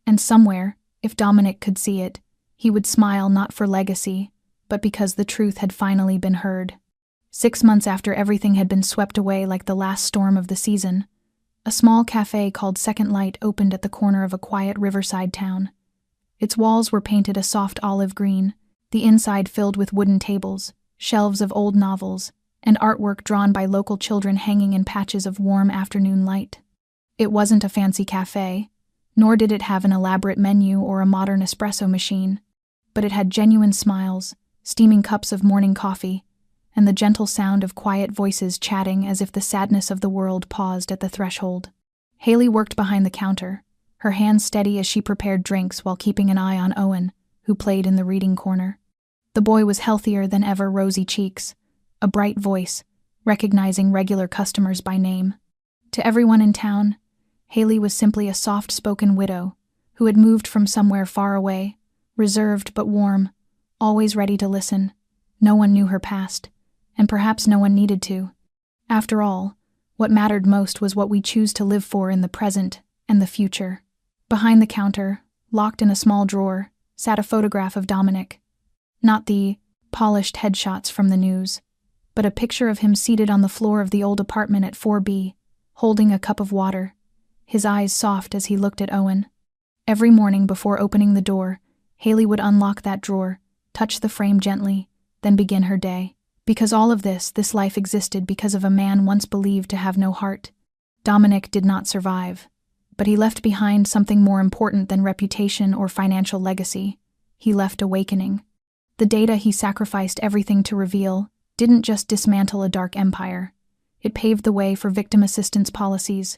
S1: And somewhere, if Dominic could see it, he would smile not for legacy, but because the truth had finally been heard. 6 months after everything had been swept away like the last storm of the season, a small cafe called Second Light opened at the corner of a quiet riverside town. Its walls were painted a soft olive green, the inside filled with wooden tables, shelves of old novels, and artwork drawn by local children hanging in patches of warm afternoon light. It wasn't a fancy cafe, nor did it have an elaborate menu or a modern espresso machine, but it had genuine smiles, steaming cups of morning coffee, and the gentle sound of quiet voices chatting as if the sadness of the world paused at the threshold. Haley worked behind the counter, her hands steady as she prepared drinks while keeping an eye on Owen, who played in the reading corner. The boy was healthier than ever, rosy cheeks, a bright voice, recognizing regular customers by name. To everyone in town, Haley was simply a soft-spoken widow who had moved from somewhere far away, reserved but warm, always ready to listen. No one knew her past, and perhaps no one needed to. After all, what mattered most was what we choose to live for in the present and the future. Behind the counter, locked in a small drawer, sat a photograph of Dominic. Not the polished headshots from the news, but a picture of him seated on the floor of the old apartment at 4B, holding a cup of water, his eyes soft as he looked at Owen. Every morning before opening the door, Haley would unlock that drawer, touch the frame gently, then begin her day. Because all of this life existed because of a man once believed to have no heart. Dominic did not survive, but he left behind something more important than reputation or financial legacy. He left awakening. The data he sacrificed everything to reveal didn't just dismantle a dark empire. It paved the way for victim assistance policies,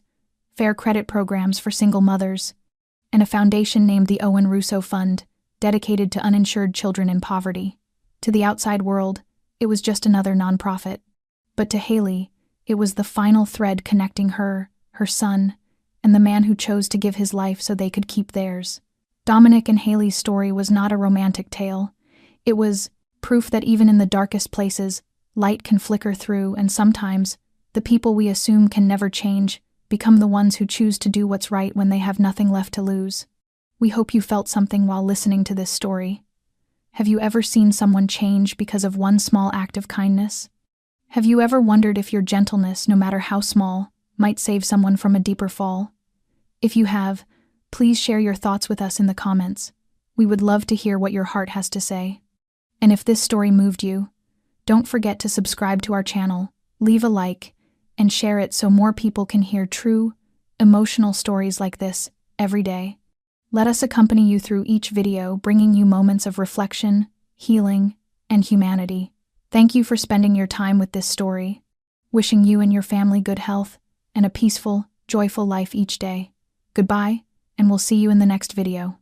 S1: fair credit programs for single mothers, and a foundation named the Owen Russo Fund, dedicated to uninsured children in poverty. To the outside world, it was just another nonprofit. But to Haley, it was the final thread connecting her, her son, and the man who chose to give his life so they could keep theirs. Dominic and Haley's story was not a romantic tale. It was proof that even in the darkest places, light can flicker through, and sometimes, the people we assume can never change become the ones who choose to do what's right when they have nothing left to lose. We hope you felt something while listening to this story. Have you ever seen someone change because of one small act of kindness? Have you ever wondered if your gentleness, no matter how small, might save someone from a deeper fall? If you have, please share your thoughts with us in the comments. We would love to hear what your heart has to say. And if this story moved you, don't forget to subscribe to our channel, leave a like, and share it so more people can hear true, emotional stories like this every day. Let us accompany you through each video, bringing you moments of reflection, healing, and humanity. Thank you for spending your time with this story. Wishing you and your family good health and a peaceful, joyful life each day. Goodbye, and we'll see you in the next video.